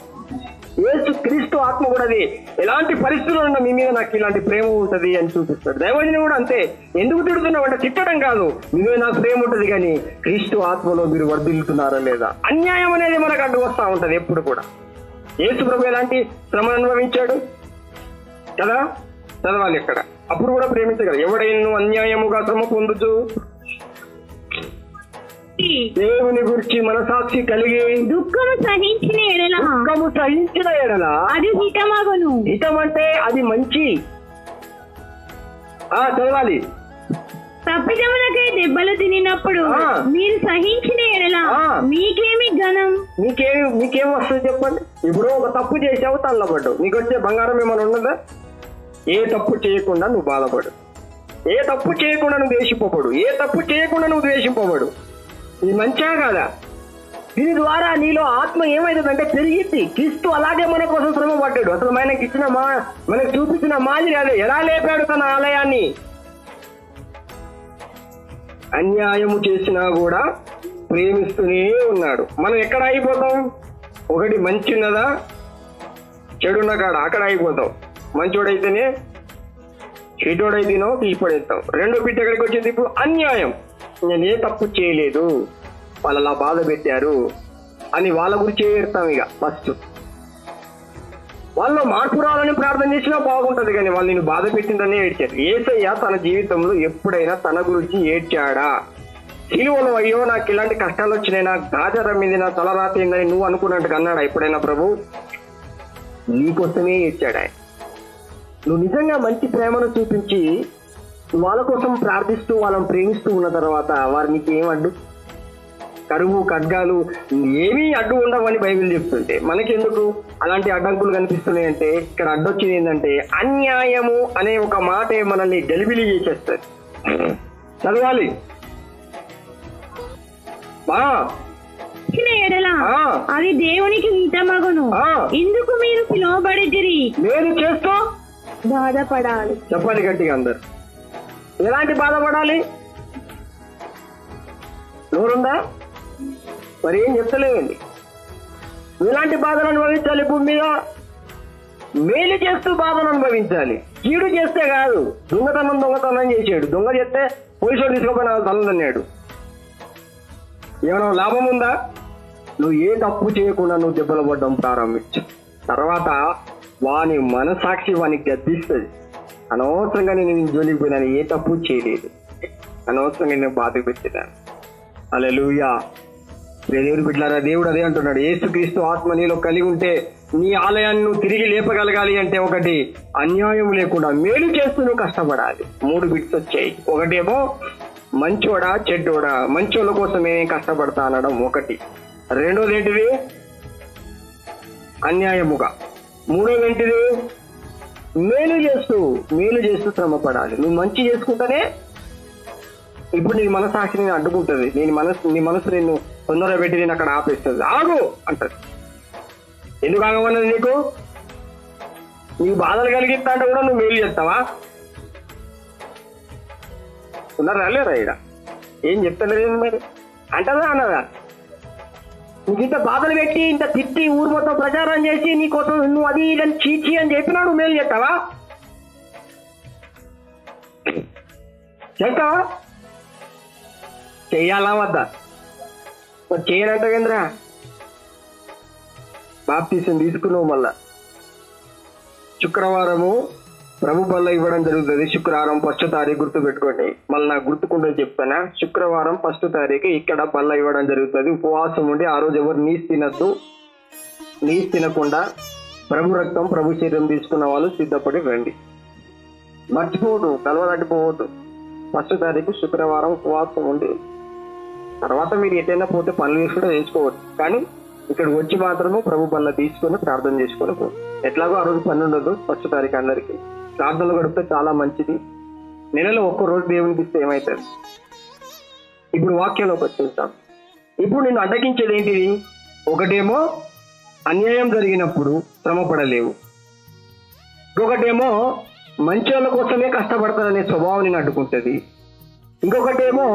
యేసు క్రీస్తు ఆత్మ కూడా అది ఎలాంటి పరిస్థితుల్లో ఉన్నా మీ మీద నాకు ఇలాంటి ప్రేమ ఉంటది అని చూపిస్తాడు. దైవజనుడు కూడా అంతే. ఎందుకు తిడుతున్నావు అంటే తిట్టడం కాదు, మీ మీద నాకు ప్రేమ ఉంటది, కానీ క్రీస్తు ఆత్మలో మీరు వర్ధిల్లుతున్నారా లేదా? అన్యాయం అనేది మనకు అడ్డు వస్తూ ఉంటది ఎప్పుడు కూడా. యేసు ప్రభు ఎలాంటి శ్రమను అనుభవించాడు కదా, చదవాలి ఇక్కడ. అప్పుడు కూడా ప్రేమించగలరు. ఎవడైనా అన్యాయముగా శ్రమ పొందుచు దేవుని గురించి మనసాక్షి కలిగి దుఃఖము సహించిన ఎడల అది హితమగును. హితం అంటే అది మంచి. చదవాలి. తప్పిదములకై దెబ్బలు తినినప్పుడు మీరు సహించిన ఎడల మీకేమి ఘనం? మీకేం వస్తుంది చెప్పండి. ఇప్పుడు ఒక తప్పు చేసావు, తల్లబడ్డావు, నీకు వచ్చే బంగారం ఏమైనా ఉన్నదా? ఏ తప్పు చేయకుండా నువ్వు బాధపడు, ఏ తప్పు చేయకుండా నువ్వు ద్వేషింపబడు, ఏ తప్పు చేయకుండా నువ్వు ద్వేషింపబడు. ఇది మంచిగా కాదా? దీని ద్వారా నీలో ఆత్మ ఏమైతుందంటే పెరిగిద్ది. క్రీస్తు అలాగే మన కోసం శ్రమ పడ్డాడు. అసలు మనకు చూపించిన మాదిరి అదే. ఎలా లేపాడు తన ఆలయాన్ని? అన్యాయము చేసినా కూడా ప్రేమిస్తూనే ఉన్నాడు. మనం ఎక్కడ అయిపోతాం? ఒకటి మంచి ఉన్నదా, చెడున్న కాడ అక్కడ అయిపోతాం. మంచోడైతేనే చెడోడైతేనో తీసిపడేస్తాం. రెండో బిడ్డ ఎక్కడికి వచ్చింది? ఇప్పుడు అన్యాయం. నేను ఏ తప్పు చేయలేదు, వాళ్ళు అలా బాధ పెట్టారు అని వాళ్ళ గురించి ఏడతాం. ఇక ఫస్ట్ వాళ్ళు మార్పు రావాలని ప్రార్థన చేసినా బాగుంటది, కానీ వాళ్ళు నేను బాధ పెట్టిందని ఏడ్చారు. యేసయ్య తన జీవితంలో ఎప్పుడైనా తన గురించి ఏడ్చాడా? సిలువలో అయ్యో నాకు ఇలాంటి కష్టాలు వచ్చినాయి, నాకు గాజరం మీద నా తలరాతిందని నువ్వు అనుకున్నట్టుగా అన్నాడా ఎప్పుడైనా? ప్రభు నీకోసమే ఏడ్చాడా? నువ్వు నిజంగా మంచి ప్రేమను చూపించి వాళ్ళ కోసం ప్రార్థిస్తూ వాళ్ళని ప్రేమిస్తూ ఉన్న తర్వాత వారు నీకు ఏం అడ్డు? కరువు ఖడ్గాలు ఏమీ అడ్డు ఉండవని బైబిల్ చెప్తుంటే మనకెందుకు అలాంటి అడ్డంకులు కనిపిస్తున్నాయి అంటే, ఇక్కడ అడ్డొచ్చింది ఏంటంటే అన్యాయము అనే ఒక మాటే మనల్ని గలిబిలి చేసేస్తుంది. చదవాలి. అది దేవునికి హితమగును. ఇందుకు మీరు పిలువబడితిరి. నేను చేస్తూ బాధపడాలి. చెప్పండి గట్టిగా అందరు. ఎలాంటి బాధపడాలి? నోరుందా? మరి ఏం చెప్తలేదండి. ఎలాంటి బాధలు అనుభవించాలి భూమి మీద? మేలు చేస్తూ బాధను అనుభవించాలి. కీడు చేస్తే కాదు. దొంగతనం చేసాడు. దొంగ చేస్తే పోలీసులు తీసుకోపోయిన తల్లిదన్నాడు. ఏమైనా లాభం ఉందా? నువ్వు ఏ తప్పు చేయకుండా నువ్వు దెబ్బలు పడ్డం ప్రారంభించు. తర్వాత వాని మనసాక్షి వానికి గద్దిస్తుంది. అనవసరంగా నేను జోలికి పోయినాను, ఏ తప్పు చేయలేదు, అనవసరంగా నేను బాధకు పెట్టినాను. హల్లెలూయా. దేవుడి బిడ్డలారా, దేవుడు అదే అంటున్నాడు. యేసుక్రీస్తు ఆత్మ నీలో కలిగి ఉంటే నీ ఆలయాన్ని నువ్వు తిరిగి లేపగలగాలి అంటే ఒకటి, అన్యాయం లేకుండా మేలు చేస్తూ నువ్వు కష్టపడాలి. 3 బిట్స్ వచ్చాయి. ఒకటేమో మంచోడా చెడ్డోడా, మంచోళ్ళ కోసమే కష్టపడతా అనడం ఒకటి. రెండోది ఏంటిది? అన్యాయముగా. మూడోది ఏంటిది? మేలు చేస్తూ శ్రమపడాలి. నువ్వు మంచి చేసుకుంటేనే ఇప్పుడు నీ మనసాక్షి నేను అడ్డుకుంటుంది. నీ మనసు నిన్ను తొందరగా పెట్టి నేను అక్కడ ఆపేస్తుంది. ఆగు అంటది. ఎందుకు ఆగమన్నది? నీకు బాధలు కలిగిస్తా అంటే కూడా నువ్వు మేలు చేస్తావా? ఉన్నారా లేరా? ఇక్కడ ఏం చెప్తలేదు మరి. అంటదా అన్నదా? నీకు ఇంత బాధలు పెట్టి ఇంత తిట్టి ఊరు మొత్తం ప్రచారం చేసి నీకోసం నువ్వు అది ఇదని చీచి అని చెప్పినా నువ్వు మేలు చేస్తావా? చేస్తావా? చెయ్యాలా వద్దా? మరి చేయనంట కేంద్ర బాప్తీసం తీసుకున్నావు. మళ్ళా శుక్రవారము ప్రభు బల్ల ఇవ్వడం జరుగుతుంది. శుక్రవారం 1వ తారీఖు గుర్తు పెట్టుకోండి. మళ్ళీ నాకు గుర్తుకుంటే చెప్తానా. శుక్రవారం 1వ తారీఖు ఇక్కడ బల్ల ఇవ్వడం జరుగుతుంది. ఉపవాసం ఉండి ఆ రోజు ఎవరు నీసు తినద్దు. నీసు తినకుండా ప్రభు రక్తం ప్రభు శరీరం తీసుకున్న వాళ్ళు సిద్ధపడి రండి. మర్చిపోవద్దు, కలవదట్టిపోవద్దు. 1వ తారీఖు శుక్రవారం ఉపవాసం ఉండి తర్వాత మీరు ఎటైనా పోతే పనులు చేసి కూడా చేసుకోవచ్చు. కానీ ఇక్కడికి వచ్చి మాత్రము ప్రభు బల్ల తీసుకొని ప్రార్థన చేసుకొని పో. ఎట్లాగో ఆ రోజు పని ఉండదు. 1వ తారీఖు అందరికి ప్రార్థనలు గడిపితే చాలా మంచిది. నెలలో ఒక్కరోజు దేవునికి ఇస్తే ఏమవుతుంది? ఇప్పుడు వాక్యంలోకి వచ్చేస్తాం. ఇప్పుడు నేను అడ్డగించేది ఏంటిది? ఒకటేమో అన్యాయం జరిగినప్పుడు శ్రమపడలేవు. ఇంకొకటేమో మంచి వాళ్ళ కోసమే కష్టపడతారనే స్వభావం నేను అడ్డుకుంటుంది. ఇంకొకటేమో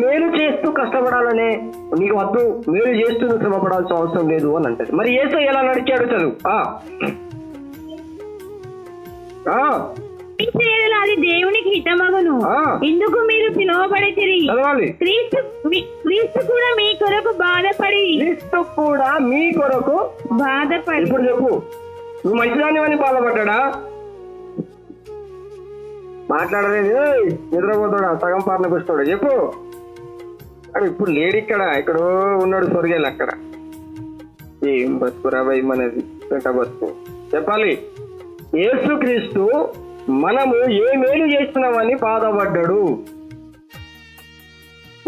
మేలు చేస్తూ కష్టపడాలనే నీకు వద్దు, మేలు చేస్తూ నువ్వు శ్రమపడాల్సిన అవసరం లేదు అని అంటది. మరి యేసు ఎలా నడిచాడు? చదువు. అది దేవునికి హితమగును. ఇందుకు మీరు పిలువబడితిరి. క్రీస్తు కూడా మీ కొరకు బాధపడి. ఇప్పుడు చెప్పు, నువ్వు మంచిదాన్ని అని బాధపడ్డా? మాట్లాడలేదు. నిద్రపోతాడా? సగం పార్లకు వస్తాడు. చెప్పు. అక్కడ ఇప్పుడు లేడు. ఎక్కడో ఉన్నాడు స్వర్గాలు. అక్కడ ఏం బతుకురా భయ్ మనది, పెంట బతుకు. చెప్పాలి. యేసుక్రీస్తు మనము ఏ మేలు చేస్తున్నామని బాధపడ్డాడు.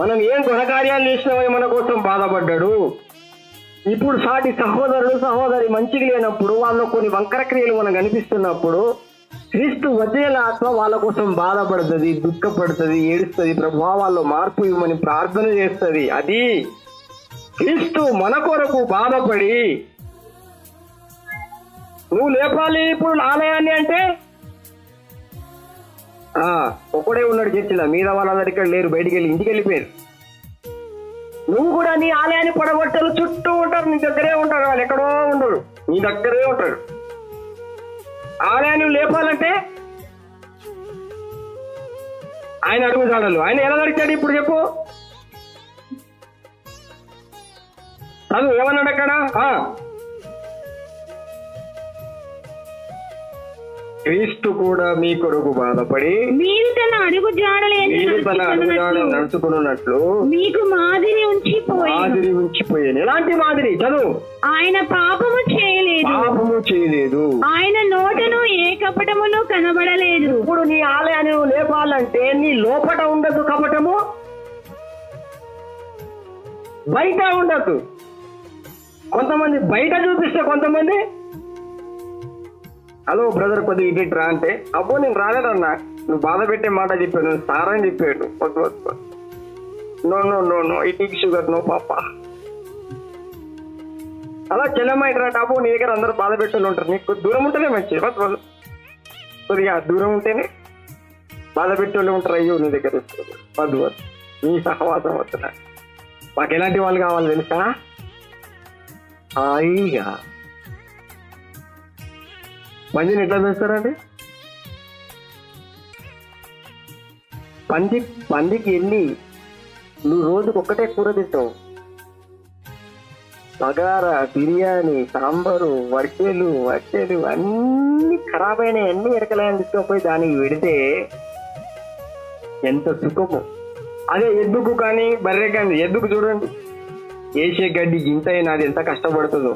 మనం ఏం ఘనకార్యాలు చేసినామని మన కోసం బాధపడ్డాడు. ఇప్పుడు సాటి సహోదరుడు సహోదరి మంచిగా లేనప్పుడు, వాళ్ళలో కొన్ని వంకర క్రియలు మనకు కనిపిస్తున్నప్పుడు క్రీస్తు వజ్రేల ఆత్మ వాళ్ళ కోసం బాధపడుతుంది, దుఃఖపడుతుంది, ఏడుస్తుంది. ప్రభువా వాళ్ళలో మార్పు ఇవ్వమని ప్రార్థన చేస్తుంది. అది క్రీస్తు మన కొరకు బాధపడి నువ్వు లేపాలి ఇప్పుడు ఆలయాన్ని అంటే. ఒక్కడే ఉన్నాడు చర్చిలో, మీద వాళ్ళందరూ ఇక్కడ లేరు, బయటికి వెళ్ళి ఇంటికి వెళ్ళిపోయారు. నువ్వు కూడా నీ ఆలయాన్ని పడగొట్టలు చుట్టూ ఉంటారు, నీ దగ్గరే ఉంటారు. వాళ్ళు ఎక్కడో ఉండరు, నీ దగ్గరే ఉంటారు. ఆలయాన్ని లేపాలంటే ఆయన అడుగుతాడు. ఆయన ఎలా నడిచాడు ఇప్పుడు చెప్పు. చదువు ఏమన్నాడు అక్కడ? క్రీస్తు కూడా మీ కొరకు బాధపడి మీరు తన అడుగు జాడలు నడుచుకున్నట్లు మీకు మాదిరి ఉంచిపోయాను. ఎలాంటి మాదిరి? చదువు. ఆయన పాపము చేయలేదు. ఆయన నోటను ఏ కపటమును కనబడలేదు. ఇప్పుడు నీ ఆలయాన్ని లేపాలంటే నీ లోపట ఉండదు కపటము, బయట ఉండదు. కొంతమంది బయట చూపిస్తే, కొంతమంది హలో బ్రదర్ కొద్దిగా ఇటు రా అంటే, అబ్బో నేను రాలేదన్నా, నువ్వు బాధ పెట్టే మాట చెప్పాడు, నువ్వు సారని చెప్పాడు. No no no no it sugar no పాప. అలా చెల్లమ్మ ఇటు రా. అబ్బో నీ దగ్గర అందరూ బాధ పెట్టాలి ఉంటారు, నీకు దూరం ఉంటేనే మంచిది. కొద్దిగా దూరం ఉంటేనే బాధ పెట్టేళ్ళు ఉంటారు. అయ్యో నీ దగ్గర వద్దు వద్దు, నీ సహవాసం వద్దునా. మాకు ఎలాంటి వాళ్ళు కావాలి తెలుసా? హాయిగా పందిని ఎట్లా పెంచుతారండి? పందికి ఎన్ని నువ్వు రోజుకు ఒక్కటే కూర తింటావు. బగారా, బిర్యానీ, సాంబారు, వడిచేలు అన్ని ఖరాబ్ అయినాయి, అన్ని ఎరకలని తీసుకుపోయి దానికి పెడితే ఎంత సుఖము. అదే ఎద్దుకు కానీ బర్రె కానీ, ఎద్దుకు చూడండి వేసే గడ్డి గింత అయినా అది ఎంత కష్టపడుతుందో.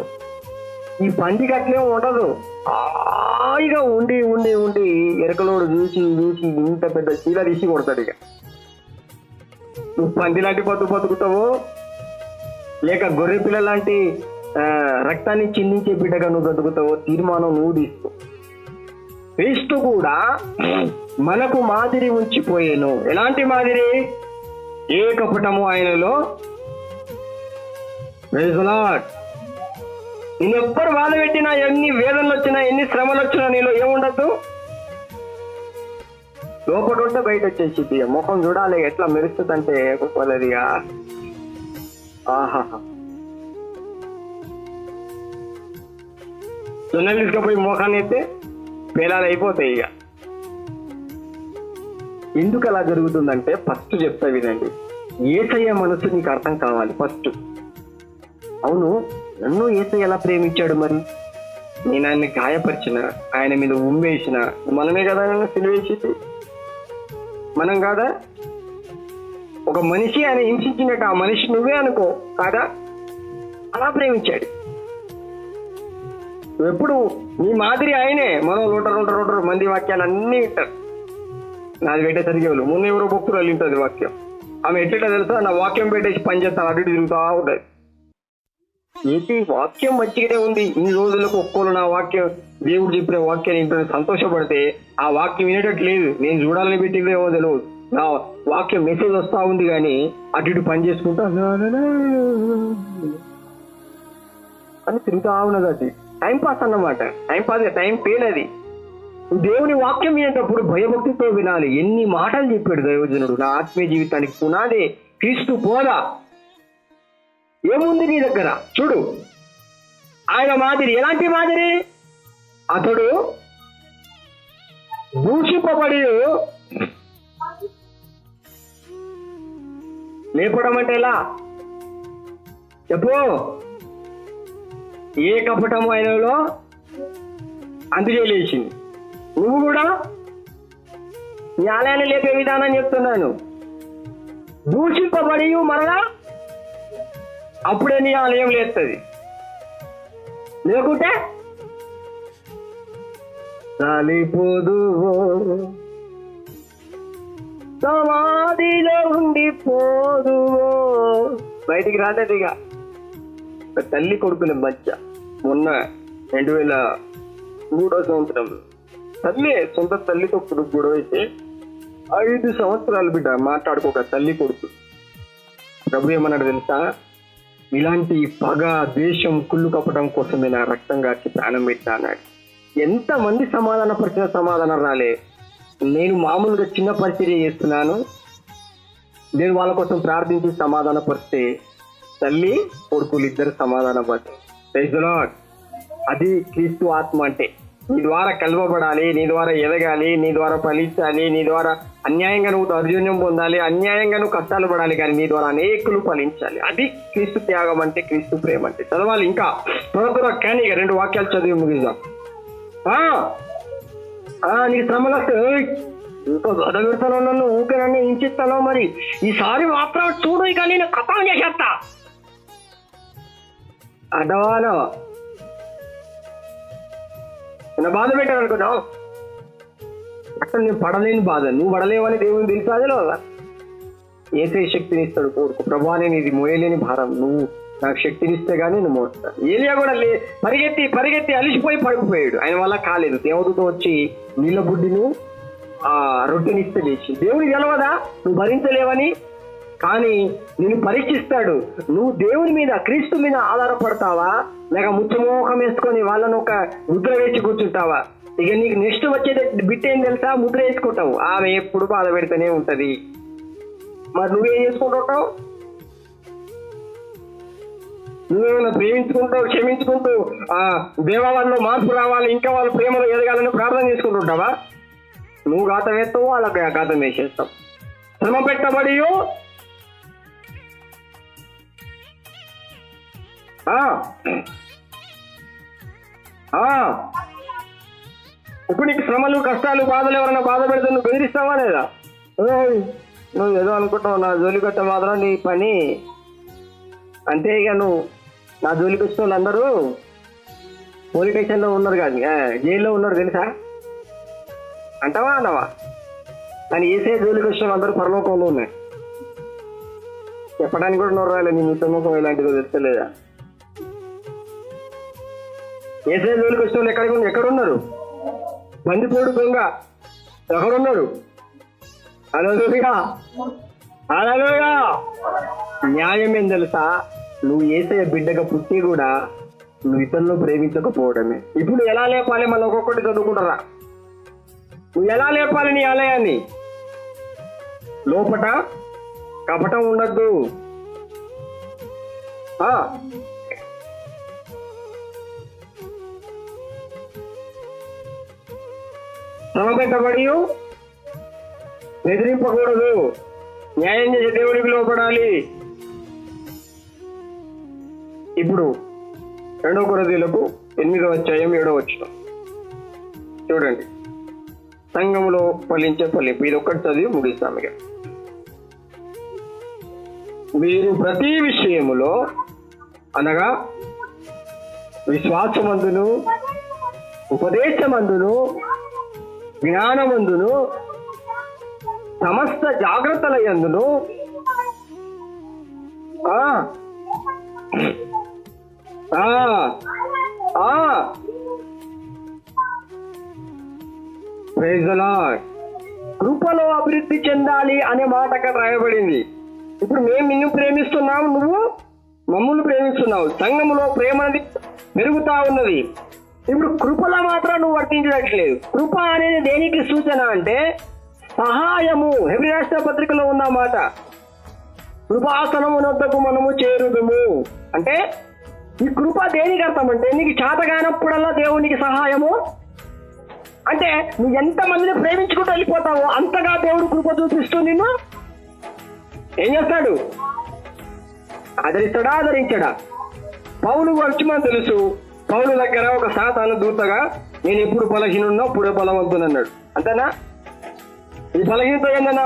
ఈ పందికి అట్లే ఉండదు. హాయిగా ఉండి ఉండి ఉండి ఎరకలోడు చూసి చూసి ఇంత పెద్ద చీల తీసి కొడతాడు. ఇక నువ్వు పంది లాంటి బతుకుతావు, లేక గొర్రె పిల్ల లాంటి రక్తాన్ని చిందించే బిడ్డగా నువ్వు బతుకుతావో తీర్మానం నువ్వు తీసుకో. క్రీస్తు కూడా మనకు మాదిరి ఉంచిపోయాను. ఎలాంటి మాదిరి? ఏ కపటము ఆయనలో. Praise the lord. నేను ఎప్పుడు బాధ పెట్టినా, ఎన్ని వేదనలు వచ్చినా, ఎన్ని శ్రమలు వచ్చినా నీలో ఏముండద్దు, లోపల ఉంటే బయట వచ్చేసి ముఖం చూడాలి ఎట్లా మెరుస్తుందంటే గొప్పదిగా. ఆహా, సున్నలు తీసుకుపోయి మోకాన్ని అయితే పేలాలు అయిపోతాయి. ఇక ఎందుకు అలా జరుగుతుందంటే ఫస్ట్ చెప్తా వినండి. యేసయ్య మనసు నీకు అర్థం కావాలి ఫస్ట్. అవును, నన్ను యేసయ్య ఎలా ప్రేమించాడు? మరి నేను ఆయన్ని గాయపరిచిన, ఆయన మీద ఉమ్మేసిన, మనమే కదా సిలువేసి, మనం కాదా? ఒక మనిషి ఆయన హింసించినట్టు ఆ మనిషి నువ్వే అనుకో, కాదా? అలా ప్రేమించాడు. ఎప్పుడు నీ మాదిరి ఆయనే. మనం రోటర్ మంది వాక్యాలు అన్నీ వింటారు. నాది పెట్టేసరికి ముందు ఎవరో భక్తులు వెళ్ళింటుంది వాక్యం. ఆమె ఎట్లా తెలుసా, నా వాక్యం పెట్టేసి పని చేస్తాను, అటు తిరుగుతా ఉంటుంది. ఏంటి వాక్యం మంచిగానే ఉంది, ఇన్ని రోజులకు ఒక్కోలు నా వాక్యం, దేవుడు చెప్పిన వాక్యాన్ని ఇంట్లో సంతోషపడితే ఆ వాక్యం వినేటట్టు లేదు. నేను చూడాలని పెట్టిందో ఏమో తెలియదు, నా వాక్యం మెసేజ్ వస్తా ఉంది కానీ అటు ఇటు పని చేసుకుంటా అని తిరుగుతా ఉన్నది. అది టైం పాస్ అన్నమాట. Time pass, time pale. అది దేవుని వాక్యం వినేటప్పుడు భయభక్తితో వినాలి. ఎన్ని మాటలు చెప్పాడు దైవజనుడు. నా ఆత్మీయ జీవితానికి పునాదే క్రీస్తు పోదా. ఏముంది నీ దగ్గర? చూడు ఆయన మాదిరి. ఎలాంటి మాదిరి? అతడు దూషింపబడి లేపడం అంటే ఎలా చెప్పు? ఏ కపటము ఆయనలో అందుచేలేసింది. నువ్వు కూడా నీ ఆలయాన్ని లేపే విధానం చెప్తున్నాను. దూషింపబడి మరలా అప్పుడే నీ ఆలయం లేస్తుంది. లేకుంటే రాలిపోదు, సమాధిలో ఉండిపోదు, బయటికి రాలేదు. ఇక తల్లి కొడుకుల మధ్య మొన్న 2003వ సంవత్సరం తల్లి సొంత తల్లితో కొడుకు గొడవ అయితే 5 సంవత్సరాలు బిడ్డ మాట్లాడుకోక తల్లి కొడుకు. ప్రభు ఏమన్నాడు తెలుసా? ఇలాంటి పగ, ద్వేషం, కుళ్ళు కప్పడం కోసమే నా రక్తం గాచి ప్రాణం పెట్టా అన్నాడు. ఎంతమంది సమాధానపరిచిన సమాధానం రాలే. నేను మామూలుగా చిన్న పరిచర్య చేస్తున్నాను, నేను వాళ్ళ కోసం ప్రార్థించి సమాధానపరిస్తే తల్లి కొడుకులు ఇద్దరు సమాధానపరిచి. Praise the lord. అది క్రీస్తు ఆత్మ అంటే. నీ ద్వారా కలవబడాలి, నీ ద్వారా ఎదగాలి, నీ ద్వారా ఫలించాలి, నీ ద్వారా అన్యాయంగా నువ్వు దౌర్జన్యం పొందాలి, అన్యాయంగా నువ్వు కష్టాలు పడాలి, కానీ నీ ద్వారా అనేకులు ఫలించాలి. అది క్రీస్తు త్యాగం అంటే, క్రీస్తు ప్రేమ అంటే. చదవాలి ఇంకా త్వర కానీ 2 వాక్యాలు చదివి ముగిద్దాం. నీకు శ్రమలు వస్తే ఇంకో చదవిస్తాను, నన్ను ఊకే నన్ను హింసిస్తాను, మరి ఈసారి మాత్రం చూడు, ఇక నేను కథం చేసేస్తా అడవాలో నా బాధ పెట్టాను అనుకున్నావు. అసలు నేను పడలేని బాధ, నువ్వు పడలేవని దేవుని తెలుసు. అదేలో ఏసే శక్తిని ఇస్తాడు కోరుకు. ప్రభా నేను ఇది మోయలేని భారం, నువ్వు నాకు శక్తినిస్తే గానీ నువ్వు మోస్తాను. ఏలియా కూడా పరిగెత్తి అలిసిపోయి పడిపోయాడు. ఆయన వల్ల కాలేదు. దేవుడితో వచ్చి నీళ్ళ బుడ్డిను ఆ రొట్టెనిస్తే లేచి. దేవుని తెలవదా నువ్వు భరించలేవని? కానీ నిన్ను పరీక్షిస్తాడు. నువ్వు దేవుని మీద, క్రీస్తు మీద ఆధారపడతావా, లేక ముచ్చమోహం వేసుకొని వాళ్ళను ఒక ముద్ర వేసి కూర్చుంటావా? ఇక నీకు నెక్స్ట్ వచ్చేది బిట్ ఏం తెలుసా? ముద్ర వేసుకుంటావు. ఆమె ఎప్పుడు బాధ పెడితేనే ఉంటది. మరి నువ్వేం చేసుకుంటుంటావు? నువ్వేమైనా ప్రేమించుకుంటూ క్షమించుకుంటూ దేవా వాళ్ళలో మార్పు రావాలి, ఇంకా వాళ్ళ ప్రేమలో ఎదగాలని ప్రార్థన చేసుకుంటుంటావా? నువ్వు గాతం వేస్తావు, వాళ్ళకి గాతం వేసేస్తావు. శ్రమ పెట్టబడి ఇప్పుడు నీకు శ్రమలు కష్టాలు బాధలు ఎవరైనా బాధ పెడితే నువ్వు బెదిరిస్తావా లేదా? నువ్వు ఏదో అనుకుంటావు, నా జోలికి వస్తే మాత్రం నీ పని అంతే. ఇక నువ్వు నా జోలికి వచ్చిన వాళ్ళందరూ పోలీస్ స్టేషన్లో ఉన్నారు కాదు, జైల్లో ఉన్నారు తెలుసా అంటావా అన్నవా? కానీ ఏసే జోలికి వచ్చిన అందరూ పరలోకంలో ఉన్నాయి. చెప్పడానికి కూడా నోరు రాలేదు, నీ ముఖం ఇలాంటిదో తెలుస్తలేదా? ఏసే జోలికి వచ్చిన వాళ్ళు ఎక్కడున్నారు? బందిపోడు దొంగ ఎక్కడున్నాడు? హల్లెలూయా, హల్లెలూయా. న్యాయం ఏం తెలుసా? నువ్వు ఏసయ్య బిడ్డగా పుట్టి కూడా నువ్వు ఇతరులను ప్రేమించకపోవడమే. ఇప్పుడు ఎలా లేపాలి? మళ్ళీ ఒక్కొక్కటి చదువుకుంటారా? నువ్వు ఎలా లేపాలి నీ ఆలయాన్ని? లోపట కపటం ఉండద్దు. శ్రమ పెట్టబడి బెదిరింపకూడదు, న్యాయం చేసే దేవుడికి లోపడాలి. ఇప్పుడు 2 కొరింథీయులకు 8:7 చూడండి. సంఘంలో ఫలించే ఫలింపు, ఇది ఒక్కటి చదివి ముగిస్తాం. ఇక మీరు ప్రతి విషయములో అనగా విశ్వాసమందును, ఉపదేశమందును, జ్ఞానమందును, సమస్త జాగ్రత్తల యందును ప్రైజ్ ది లార్డ్, కృపలో అభివృద్ధి చెందాలి అనే మాట అక్కడ రాయబడింది. ఇప్పుడు మేము నిన్ను ప్రేమిస్తున్నాము, నువ్వు మమ్మల్ని ప్రేమిస్తున్నావు. సంఘములో ప్రేమ అనేది పెరుగుతా ఉన్నది. ఇప్పుడు కృపలో మాత్రం నువ్వు వర్తించట్లేదు. కృప అనేది దేనికి సూచన అంటే సహాయము. హెబ్రీ రాష్ట్ర పత్రికలో ఉన్న మాట, కృపాసనమునొద్దకు మనము చేరుదుము అంటే ఈ కృప దేనికి అర్థం అంటే నీకు చేతగానప్పుడల్లా దేవునికి సహాయము. అంటే నువ్వు ఎంతమందిని ప్రేమించుకుంటూ వెళ్ళిపోతావో అంతగా దేవుడు కృప చూపిస్తూ నిన్ను ఏం చేస్తాడు? ఆదరిస్తాడా, ఆదరించాడా? పౌలు గురించి మనకు తెలుసు. పౌలు దగ్గర ఒక సాతాను దూతగా నేను ఎప్పుడు బలహీనున్నా అప్పుడే బలవంతునన్నాడు. అంతేనా? ఈ బలహీనత ఏందన్నా?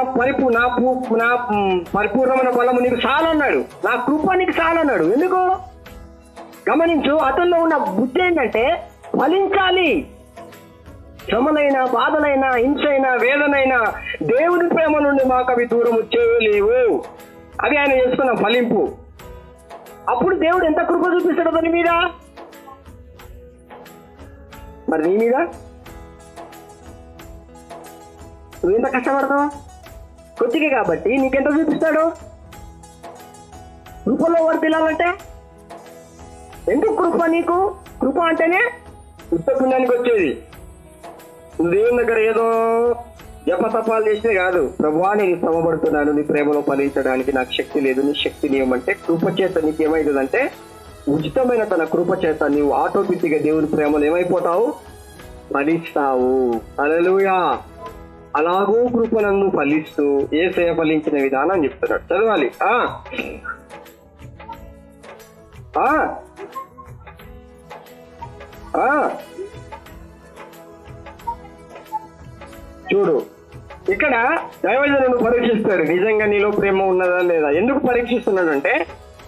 నా పరిపూర్ణమైన బలము నీకు చాలన్నాడు, నా కృప నీకు చాలన్నాడు. ఎందుకు? గమనించు, అతనిలో ఉన్న బుద్ధి ఏంటంటే ఫలించాలి. శ్రమలైనా, బాధలైనా, హింసైనా, వేదనైనా దేవుని ప్రేమ నుండి మాకు అవి దూరం చేయలేవు. అది ఆయన చేసుకున్న ఫలింపు. అప్పుడు దేవుడు ఎంత కృప చూపిస్తాడు దాని మీద? మరి నీ మీద నువ్వెంత కష్టపడతావు? కొద్దిగా కాబట్టి నీకెంత చూపిస్తాడు? కృపలో వర్తిల్లాలంటే ఎందుకు కృప? నీకు కృప అంటేనే పుణ్యానికి వచ్చేది. దేవుని దగ్గర ఏదో జపతపాలు చేసినే కాదు, ప్రభువా నేను శ్రమపడుతున్నాను నీ ప్రేమలో ఫలించడానికి నాకు శక్తి లేదు, నీ శక్తి నియమంటే కృప చేత నీకు ఏమైతుందంటే ఉచితమైన తన కృప చేత నీవు ఆటోమేటిక్గా దేవుని ప్రేమలో ఏమైపోతావు? ఫలిస్తావు. హల్లెలూయా. అలాగూ కృపనందు ఫలిస్తూ యేసయ్య ఫలించిన విధానం చెప్తున్నాడు. చదవాలి. చూడు, ఇక్కడ దైవజనుడు పరీక్షిస్తాడు నిజంగా నీలో ప్రేమ ఉన్నదా లేదా. ఎందుకు పరీక్షిస్తున్నాడు అంటే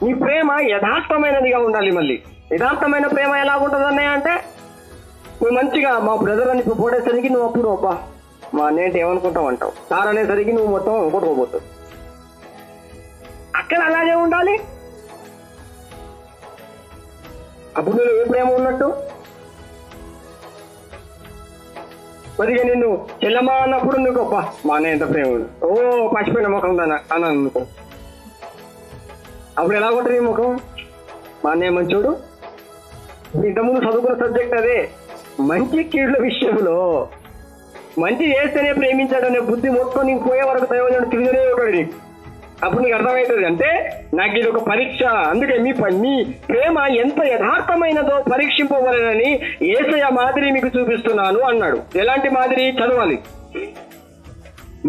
నీ ప్రేమ యథార్థమైనదిగా ఉండాలి. మళ్ళీ యథార్థమైన ప్రేమ ఎలా ఉంటుంది అన్నయ్య అంటే నువ్వు మంచిగా మా బ్రదర్ అని పోడేసరికి నువ్వు అప్పుడు అబ్బా మా అన్నయ్య ఏమనుకుంటావు అంటావు, సార్ అనేసరికి నువ్వు మొత్తం కొట్టుకోబోతావు. అక్కడ అలాగే ఉండాలి. అప్పుడు నువ్వు ఏ ప్రేమ ఉన్నట్టు? కొద్దిగా నిన్ను చెల్లమ్మా అన్నప్పుడు నువ్వు గొప్ప మా అన్నయ్య ఎంత ప్రేమ ఉంది, ఓ పచ్చిపోయిన ముఖం దానా అని అనుకో. అప్పుడు ఎలా ఉంటుంది నీ ముఖం? మా అన్నయ్య మంచోడు. ఇంతకుముందు చదువుకున్న సబ్జెక్ట్ అదే. మంచి కీళ్ళ విషయంలో మంచి చేస్తేనే ప్రేమించాడనే బుద్ధి మొత్తం నీకు పోయే వరకు దైవజనుడు తిరిగినే ఒకటి నీకు అప్పుడు నీకు అర్థమవుతుంది. అంటే నాకు ఇది ఒక పరీక్ష, అందుకే మీ ప్రేమ ఎంత యథార్థమైనదో పరీక్షింపవలనని యేసయ్య మాదిరి మీకు చూపిస్తున్నాను అన్నాడు. ఎలాంటి మాదిరి? చదవాలి.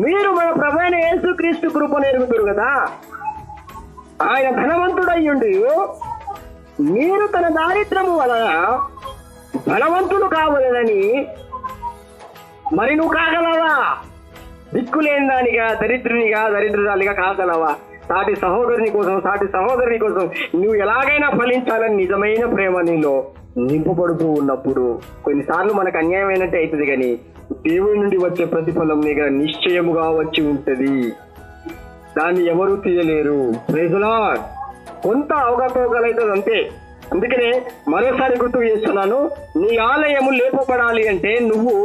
మీరు మన ప్రభువైన యేసుక్రీస్తు కృపను ఎరుగుదురు కదా. ఆయన ధనవంతుడయ్యుండి మీరు తన దారిద్రము వలన ధనవంతులు కావాలని మరి నువ్వు కాగలవా? దిక్కులేని దానిగా, దరిద్రురాలిగా కాగలవా? సాటి సహోదరుని కోసం నువ్వు ఎలాగైనా ఫలించాలని నిజమైన ప్రేమ నీలో నింపబడుతూ ఉన్నప్పుడు కొన్నిసార్లు మనకు అన్యాయమైనట్టే అవుతుంది, కానీ దేవుడి నుండి వచ్చే ప్రతిఫలం నీకు నిశ్చయముగా వచ్చి ఉంటది. దాన్ని ఎవరు తీయలేరు. Praise the lord. కొంత అవగాహన అంతే. అందుకనే మరోసారి గుర్తు చేస్తున్నాను, నీ ఆలయము లేపబడాలి అంటే నువ్వు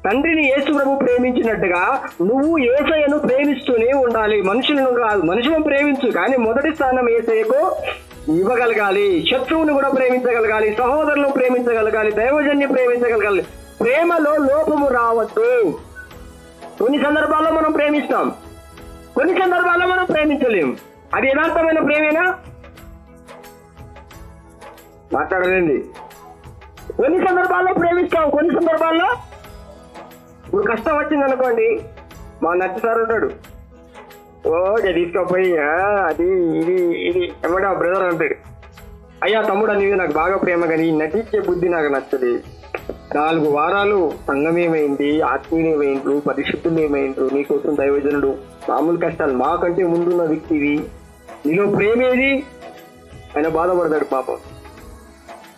తండ్రిని యేసు ప్రభు ప్రేమించినట్టుగా నువ్వు యేసయ్యను ప్రేమిస్తూనే ఉండాలి. మనుషులను కాదు, మనుషులను ప్రేమించు, కానీ మొదటి స్థానం యేసయ్యకు ఇవ్వగలగాలి. శత్రువును కూడా ప్రేమించగలగాలి, సహోదరులను ప్రేమించగలగాలి, దైవజన్ని ప్రేమించగలగాలి. ప్రేమలో లోపము రావద్దు. కొన్ని సందర్భాల్లో మనం ప్రేమిస్తాం, కొన్ని సందర్భాల్లో మనం ప్రేమించలేం. అది యథార్థమైన ప్రేమేనా? మాట్లాడలేండి. కొన్ని సందర్భాల్లో ప్రేమిస్తాం, కొన్ని సందర్భాల్లో ఇప్పుడు కష్టం వచ్చింది అనుకోండి, మా నచ్చి సార్ ఉంటాడు, ఓకే తీసుకోపోయి అది ఇది ఎవడా బ్రదర్ అంటాడు, అయ్యా తమ్ముడు అనేది నాకు బాగా ప్రేమ, కానీ నటించే బుద్ధి నాకు నచ్చది. 4 వారాలు సంఘం ఏమైంది, ఆత్మీయులు ఏమైండ్రు, పరిశుద్ధులు ఏమైండ్రు, నీకోసం దైవజనుడు, మామూలు కష్టాలు మాకంటే ముందున్న వ్యక్తివి, నీలో ప్రేమేది? ఆయన బాధపడతాడు పాపం.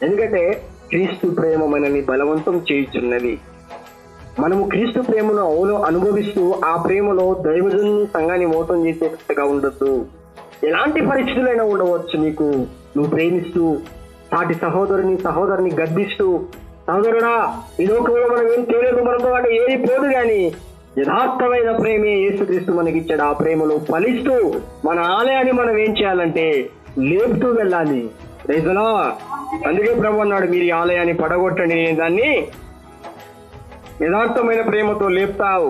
ఎందుకంటే క్రీస్తు ప్రేమ మనల్ని బలవంతం చేయుచున్నది. మనము క్రీస్తు ప్రేమను అనుభవిస్తూ ఆ ప్రేమలో దైవజనుని సంఘాన్ని మోసం చేసేటట్టుగా ఉండొద్దు. ఎలాంటి పరిస్థితులైనా ఉండవచ్చు, నీకు నువ్వు ప్రేమిస్తూ సాటి సహోదరుని గద్దిస్తూ, సహోదరుడా ఈ లోకంలో మనం ఏం చేయలేదు, మనతో అంటే ఏది పోదు, కానీ యథార్థమైన ప్రేమే యేసుక్రీస్తు మనకిచ్చాడు. ఆ ప్రేమలో ఫలిస్తూ మన ఆలయాన్ని మనం ఏం చేయాలంటే లేపుతూ వెళ్ళాలి. Praise the lord. అందుకే ప్రభు అన్నాడు, మీరు ఈ ఆలయాన్ని పడగొట్టండి, నేను దాన్ని యథార్థమైన ప్రేమతో లేపుతావు.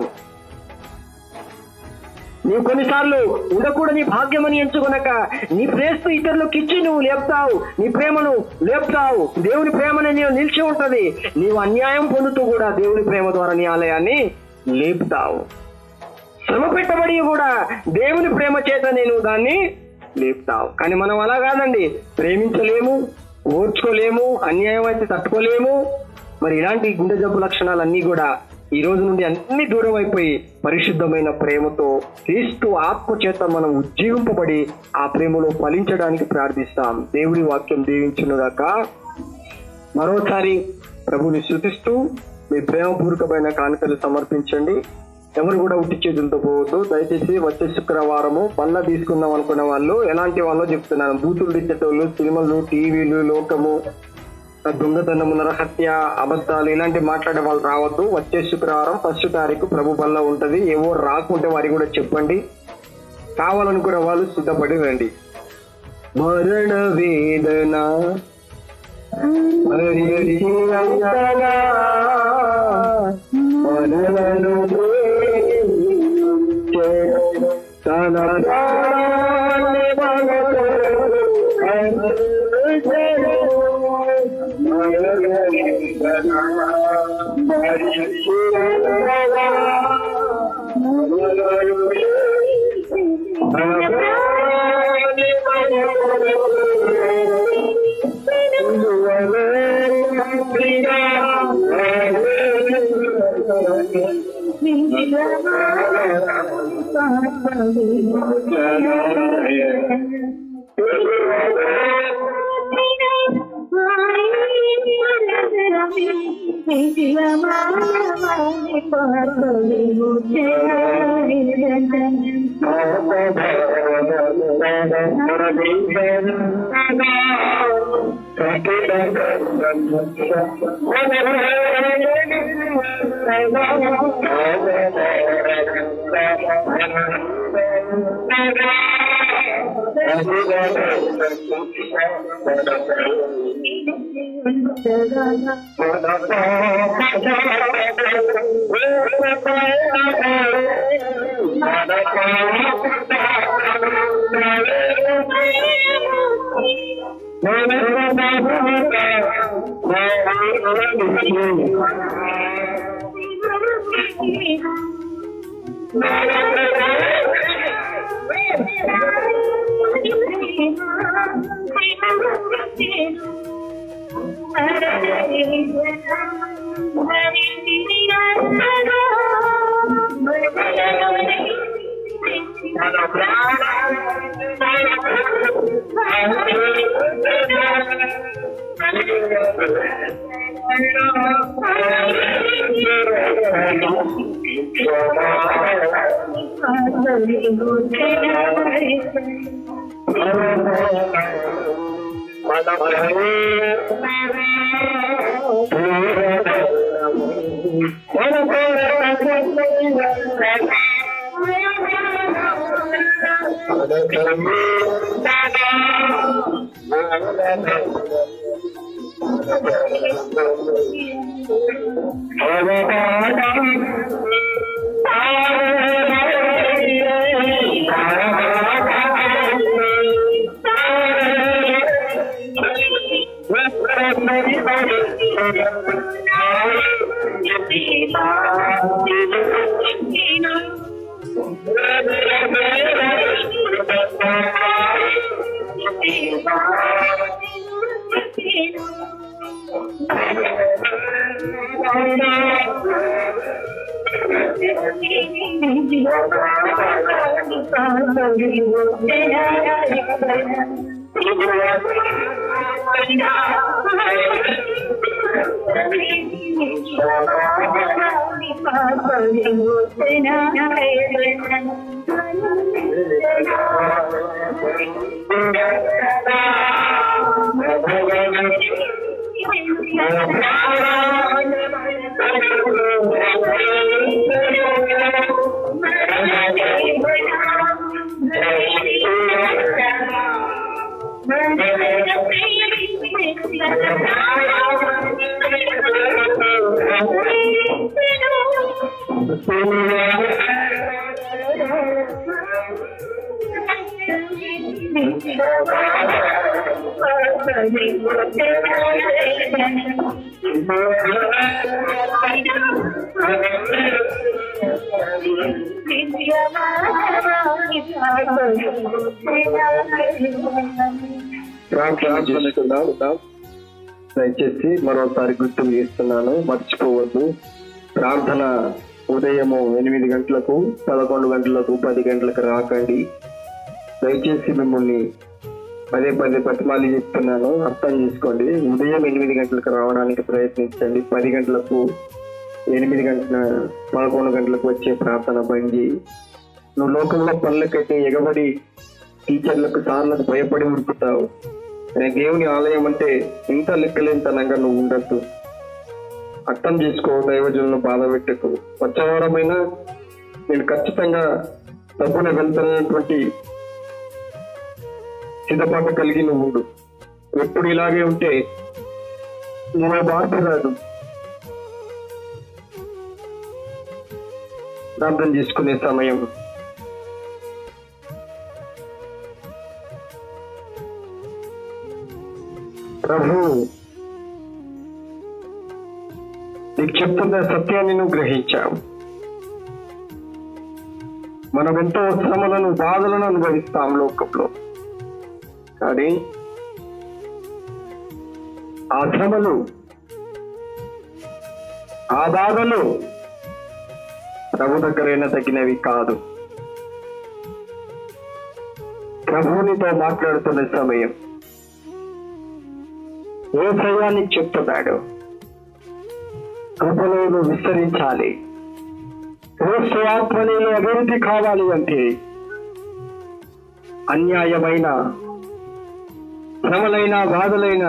నీవు కొన్నిసార్లు ఉండకూడని భాగ్యమని ఎంచుకునక నీ ప్రేస్తూ ఇతరులకు ఇచ్చి నువ్వు లేపుతావు, నీ ప్రేమను లేపుతావు. దేవుని ప్రేమని నీవు నిలిచి ఉంటది. నీవు అన్యాయం పొందుతూ కూడా దేవుని ప్రేమ ద్వారా నీ ఆలయాన్ని లేపుతావు. శ్రమ పెట్టబడి కూడా దేవుని ప్రేమ చేత నేను దాన్ని లేపుతావు. కానీ మనం అలా కాదండి, ప్రేమించలేము, ఓర్చుకోలేము, అన్యాయం అయితే తట్టుకోలేము. మరి ఇలాంటి గుండె జబ్బు లక్షణాలన్నీ కూడా ఈ రోజు నుండి అన్ని దూరం అయిపోయి పరిశుద్ధమైన ప్రేమతో క్రీస్తు ఆత్మ చేత మనం ఉజ్జీవింపబడి ఆ ప్రేమలో ఫలించడానికి ప్రార్థిస్తాం. దేవుడి వాక్యం దీవించునుగాక. మరోసారి ప్రభుని స్తుతిస్తూ మీ ప్రేమపూర్వకమైన కానుకలు సమర్పించండి. ఎవరు కూడా ఉట్టి చేతులతో పోవద్దు. దయచేసి వచ్చే శుక్రవారము పళ్ళ తీసుకుందాం అనుకున్న వాళ్ళు ఎలాంటి వాళ్ళో చెప్తున్నాను. బూతులు తెచ్చేటోళ్ళు, సినిమాలు, టీవీలు, లోకము, దొంగతనము, నరహత్య, అబద్ధాలు ఇలాంటి మాట్లాడే వాళ్ళు రావద్దు. వచ్చే శుక్రవారం 1వ తారీఖు ప్రభు బల్ల ఉంటది. ఏవో రాకుంటే వారికి కూడా చెప్పండి. కావాలనుకునే వాళ్ళు సిద్ధపడి రండి. మరణ వేదన దయచేసి మరోసారి గుర్తు చేస్తున్నాను, మర్చిపోవద్దు. ప్రార్థన ఉదయము 8 గంటలకు, 11 గంటలకు, 10 గంటలకు రాకండి. దయచేసి మిమ్మల్ని పదే బతిమాలి చెప్తున్నాను, అర్థం చేసుకోండి. ఉదయం 8 గంటలకు రావడానికి ప్రయత్నించండి. 10 గంటలకు, 8 గంటల, 11 గంటలకు వచ్చే ప్రార్థన బండి. నువ్వు లోకంలో పనులకైతే ఎగబడి టీచర్లకు, సార్లకు భయపడి ఉరుకుతావు. దేవుని ఆలయం అంటే ఇంత లెక్కలేంతనంగా నువ్వు ఉండద్దు. అర్థం చేసుకో, దైవజనులను బాధ పెట్టకు. వచ్చేవారమైనా నేను ఖచ్చితంగా తప్పున వెళ్తున్నటువంటి సిద్ధపాటు కలిగి నువ్వు ఉండు. ఎప్పుడు ఇలాగే ఉంటే నువ్వు మార్పు రాదు. ప్రార్థన చేసుకునే సమయం. ప్రభు, నీకు చెప్తున్న సత్యాన్ని నువ్వు గ్రహించావు. మనం ఎంతో శ్రమలను, బాధలను అనుభవిస్తాం లోకంలో. కానీ ఆ శ్రమలు, ఆ బాధలు ప్రభు దగ్గరైనా తగినవి కాదు. ప్రభునితో మాట్లాడుతున్న సమయం. ఏ సమయానికి చెప్తున్నాడు, కృపలో నువ్వు విస్తరించాలి, ఆత్మలో అభివృద్ధి కావాలి అంటే అన్యాయమైన శ్రమలైన, బాధలైన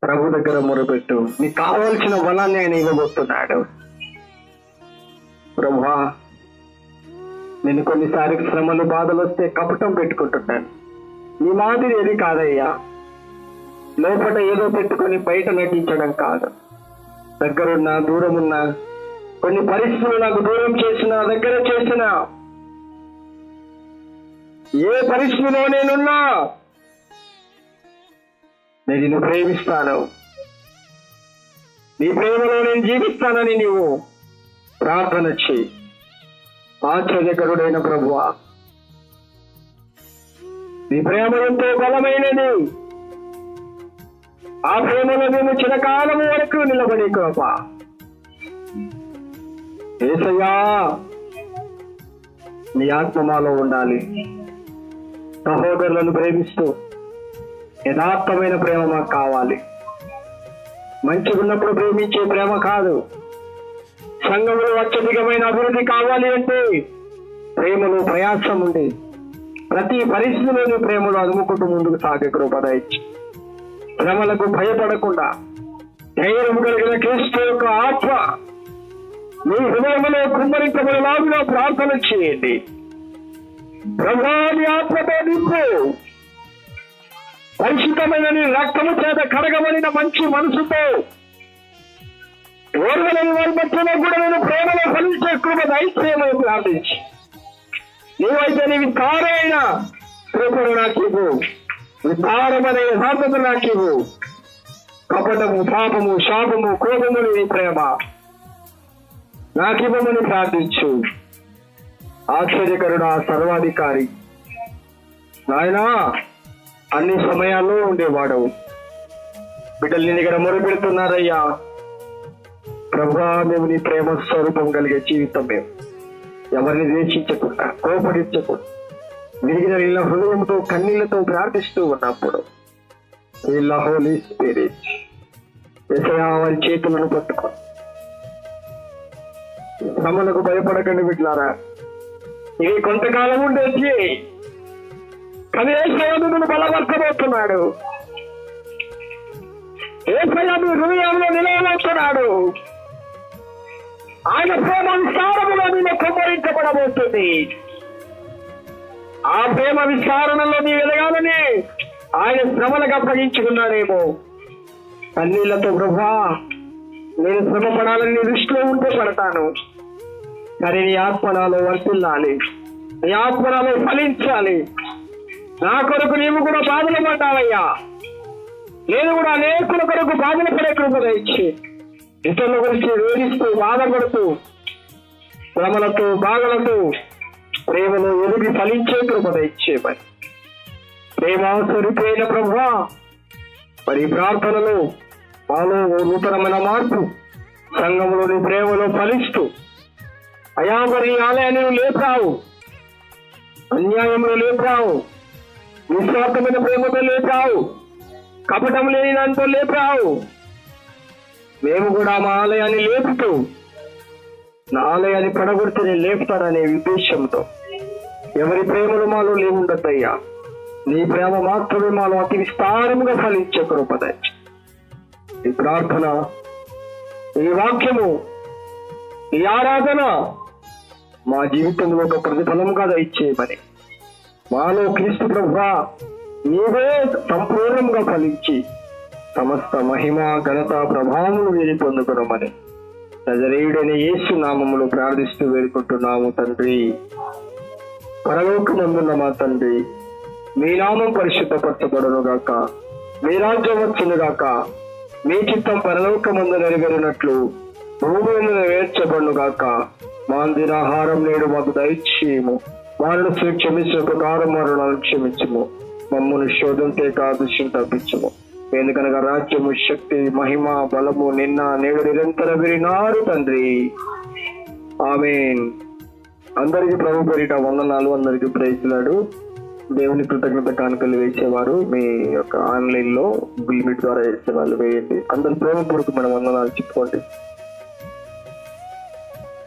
ప్రభు దగ్గర మొరపెట్టు. నీకు కావలసిన బలాన్ని ఆయన ఇవ్వబోతున్నాడు. ప్రభువా, నేను కొన్నిసారి శ్రమలు, బాధలు వస్తే కపటం పెట్టుకుంటున్నాను. నీ మాదిరి ఏది కాదయ్యా. లోపల ఏదో పెట్టుకొని బయట నటించడం కాదు. దగ్గరున్నా, దూరమున్నా, కొన్ని పరిస్థితులు నాకు దూరం చేసిన, దగ్గర చేసిన ఏ పరిస్థితిలో నేనున్నా నేను నిన్ను ప్రేమిస్తాను, నీ ప్రేమలో నేను జీవిస్తానని నీవు ప్రార్థన చేయి. ఆశ్చర్యకరుడైన ప్రభువా, నీ ప్రేమ ఎంతో బలమైనది. ఆ ప్రేమలో మేము చిరకాలం వరకు నిలబడి కృప. యేసయ్యా, నీ ఆత్మ మాలో ఉండాలి. సహోదరులను ప్రేమిస్తూ యథార్థమైన ప్రేమ మాకు కావాలి. మంచిగా ఉన్నప్పుడు ప్రేమించే ప్రేమ కాదు. సంఘంలో అత్యధికమైన అభివృద్ధి కావాలి అంటే ప్రేమలో ప్రయాసం ఉంది. ప్రతి పరిస్థితిలోని ప్రేమలో అదుముకుంటూ ముందుకు సాగే కృప దయచేయి. శ్రమలకు భయపడకుండా ధైర్యం కలిగిన క్రీస్తు యొక్క ఆత్మ మీ హృదయంలో కుమ్మరించబడిలాగా ప్రార్థన చేయండి. ప్రభువాని ఆత్మతో నింపు. పరిశుద్ధమైన నీ రక్తము చేత కడగబడిన మంచి మనసుతో ఓర్వలేని వారి మధ్యలో కూడా నేను ప్రేమలో ఫలించే కృప దయచేయమని ప్రార్థించి, నీవైతే నీ విస్తారమైన కృపను నాకు ఇవ్వు, విస్తారమైన యథార్థత నాకు ఇవ్వు. కపటము, పాపము, శాపము, కోపము నీ ప్రేమ నాకివ్వమని ప్రార్థించు. ఆశ్చర్యకరుడా, సర్వాధికారి నాయనా, అన్ని సమయాల్లో ఉండేవాడవు. బిడ్డలు నీ దగ్గర మొరపెడుతున్నారయ్యా. ప్రభువా, మేము నీ ప్రేమ స్వరూపం కలిగే జీవితం మేము ఎవరిని ద్వేషించకుండా, కోపడించకుండా, విరిగిన నీళ్ళ హృదయంతో కన్నీళ్లతో ప్రార్థిస్తూ ఉన్నప్పుడు హోలీ స్పిరిట్ యేసయ్యా వారి చేతులను పట్టుకో. శ్రమలకు భయపడకండి బిడ్డలారా, ఇది కొంతకాలం ఉండేది. కానీ యేసయ్య మిమ్మల్ని బలపరచబోతున్నాడు. యేసయ్య మీ హృదయంలో నిలవబోతున్నాడు. ఆయన ప్రేమ విస్తారములో మీద కుమ్మరించబడబోతుంది. ఆ ప్రేమ విస్తారణలో నీ ఎదగాలని ఆయన శ్రమలకు అప్పగించుకున్నాడేమో. కన్నీళ్లతో ప్రభువా, నేను శ్రమ పడాలని నీ దృష్టిలో ఉంటే పడతాను, కానీ నీ ఆత్మనాలో వర్తిల్లాలి, నీ ఆత్మనాలో ఫలించాలి. నా కొరకు నీవు కూడా బాధలు పడ్డావయ్యా. నేను కూడా అనేకుల కొరకు బాధలు పడే కృప ఇచ్చి ఇతరుల గురించి వేధిస్తూ బాధపడుతూ శ్రమలతో బాధలతో ప్రేమలో ఎదిగి ఫలించే కృప ఇచ్చే మరి ప్రేమ స్వరూపైన ప్రభువా, మరి ప్రార్థనలో మాలో నూతనమైన మార్పు సంఘంలోని ప్రేమలో ఫలిస్తూ అయా మరి ఆలయాన్ని లేపావు, అన్యాయంలో లేపావు, నిస్వార్థమైన ప్రేమతో లేపావు, కపటం లేని దాంతో లేపావు. మేము కూడా మా ఆలయాన్ని లేపుతూ నా ఆలయాన్ని పడగొడితే నేను లేపుతాననే ఉద్దేశంతో ఎవరి ప్రేమలు మాలో లేవుండద్దయ్యా. నీ ప్రేమ మాత్రమే మాలో అతి విస్తారముగా ఫలించే కృప. ఈ ప్రార్థన, ఈ వాక్యము, ఈ ఆరాధన మా జీవితంలో ఒక ప్రతిఫలముగా దయచేయమని మాలో క్రీస్తు ప్రభువా నీవే సంపూర్ణంగా ఫలించి సమస్త మహిమ, ఘనత, ప్రభావములు వీరి పొందుకురమని నజరేయుడైన యేసు నామములో ప్రార్థిస్తూ వేడుకుంటున్నాము తండ్రి. పరలోకమందున్న మా తండ్రి, మీ నామం పరిశుద్ధపరచబడును గాక, మీ రాజ్యం వచ్చును గాక, మీ చిత్తం పరలోకమందు నెరవేరినట్లు భూమి మీద నెరవేర్చబడును గాక. మా దినాహారం నేడు మాకు దయచేయము, వారిని క్షమించిన ప్రకారం వారిని క్షమించము, మమ్మల్ని శోధంతే కాదుష్యం తప్పించము. ఎందుకనగా రాజ్యము, శక్తి, మహిమ, బలము నిన్న నేడు నిరంతర విరినారు తండ్రి. ఆమేన్. అందరికీ ప్రభు పేరిట వందనాలు. అందరికీ ప్రైజ్లాడు. దేవుని కృతజ్ఞత కానుకలు వేసేవారు మీ యొక్క ఆన్లైన్ లో బిల్ మీట్ ద్వారా వేసేవాళ్ళు వేయండి. అందరు ప్రేమపూర్వకమైన వందనాలు చెప్పుకోండి.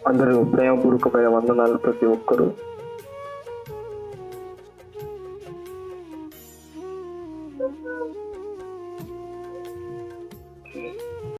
అందరూ ప్రేమపూర్వకమైన వందనాలు ప్రతి ఒక్కరు.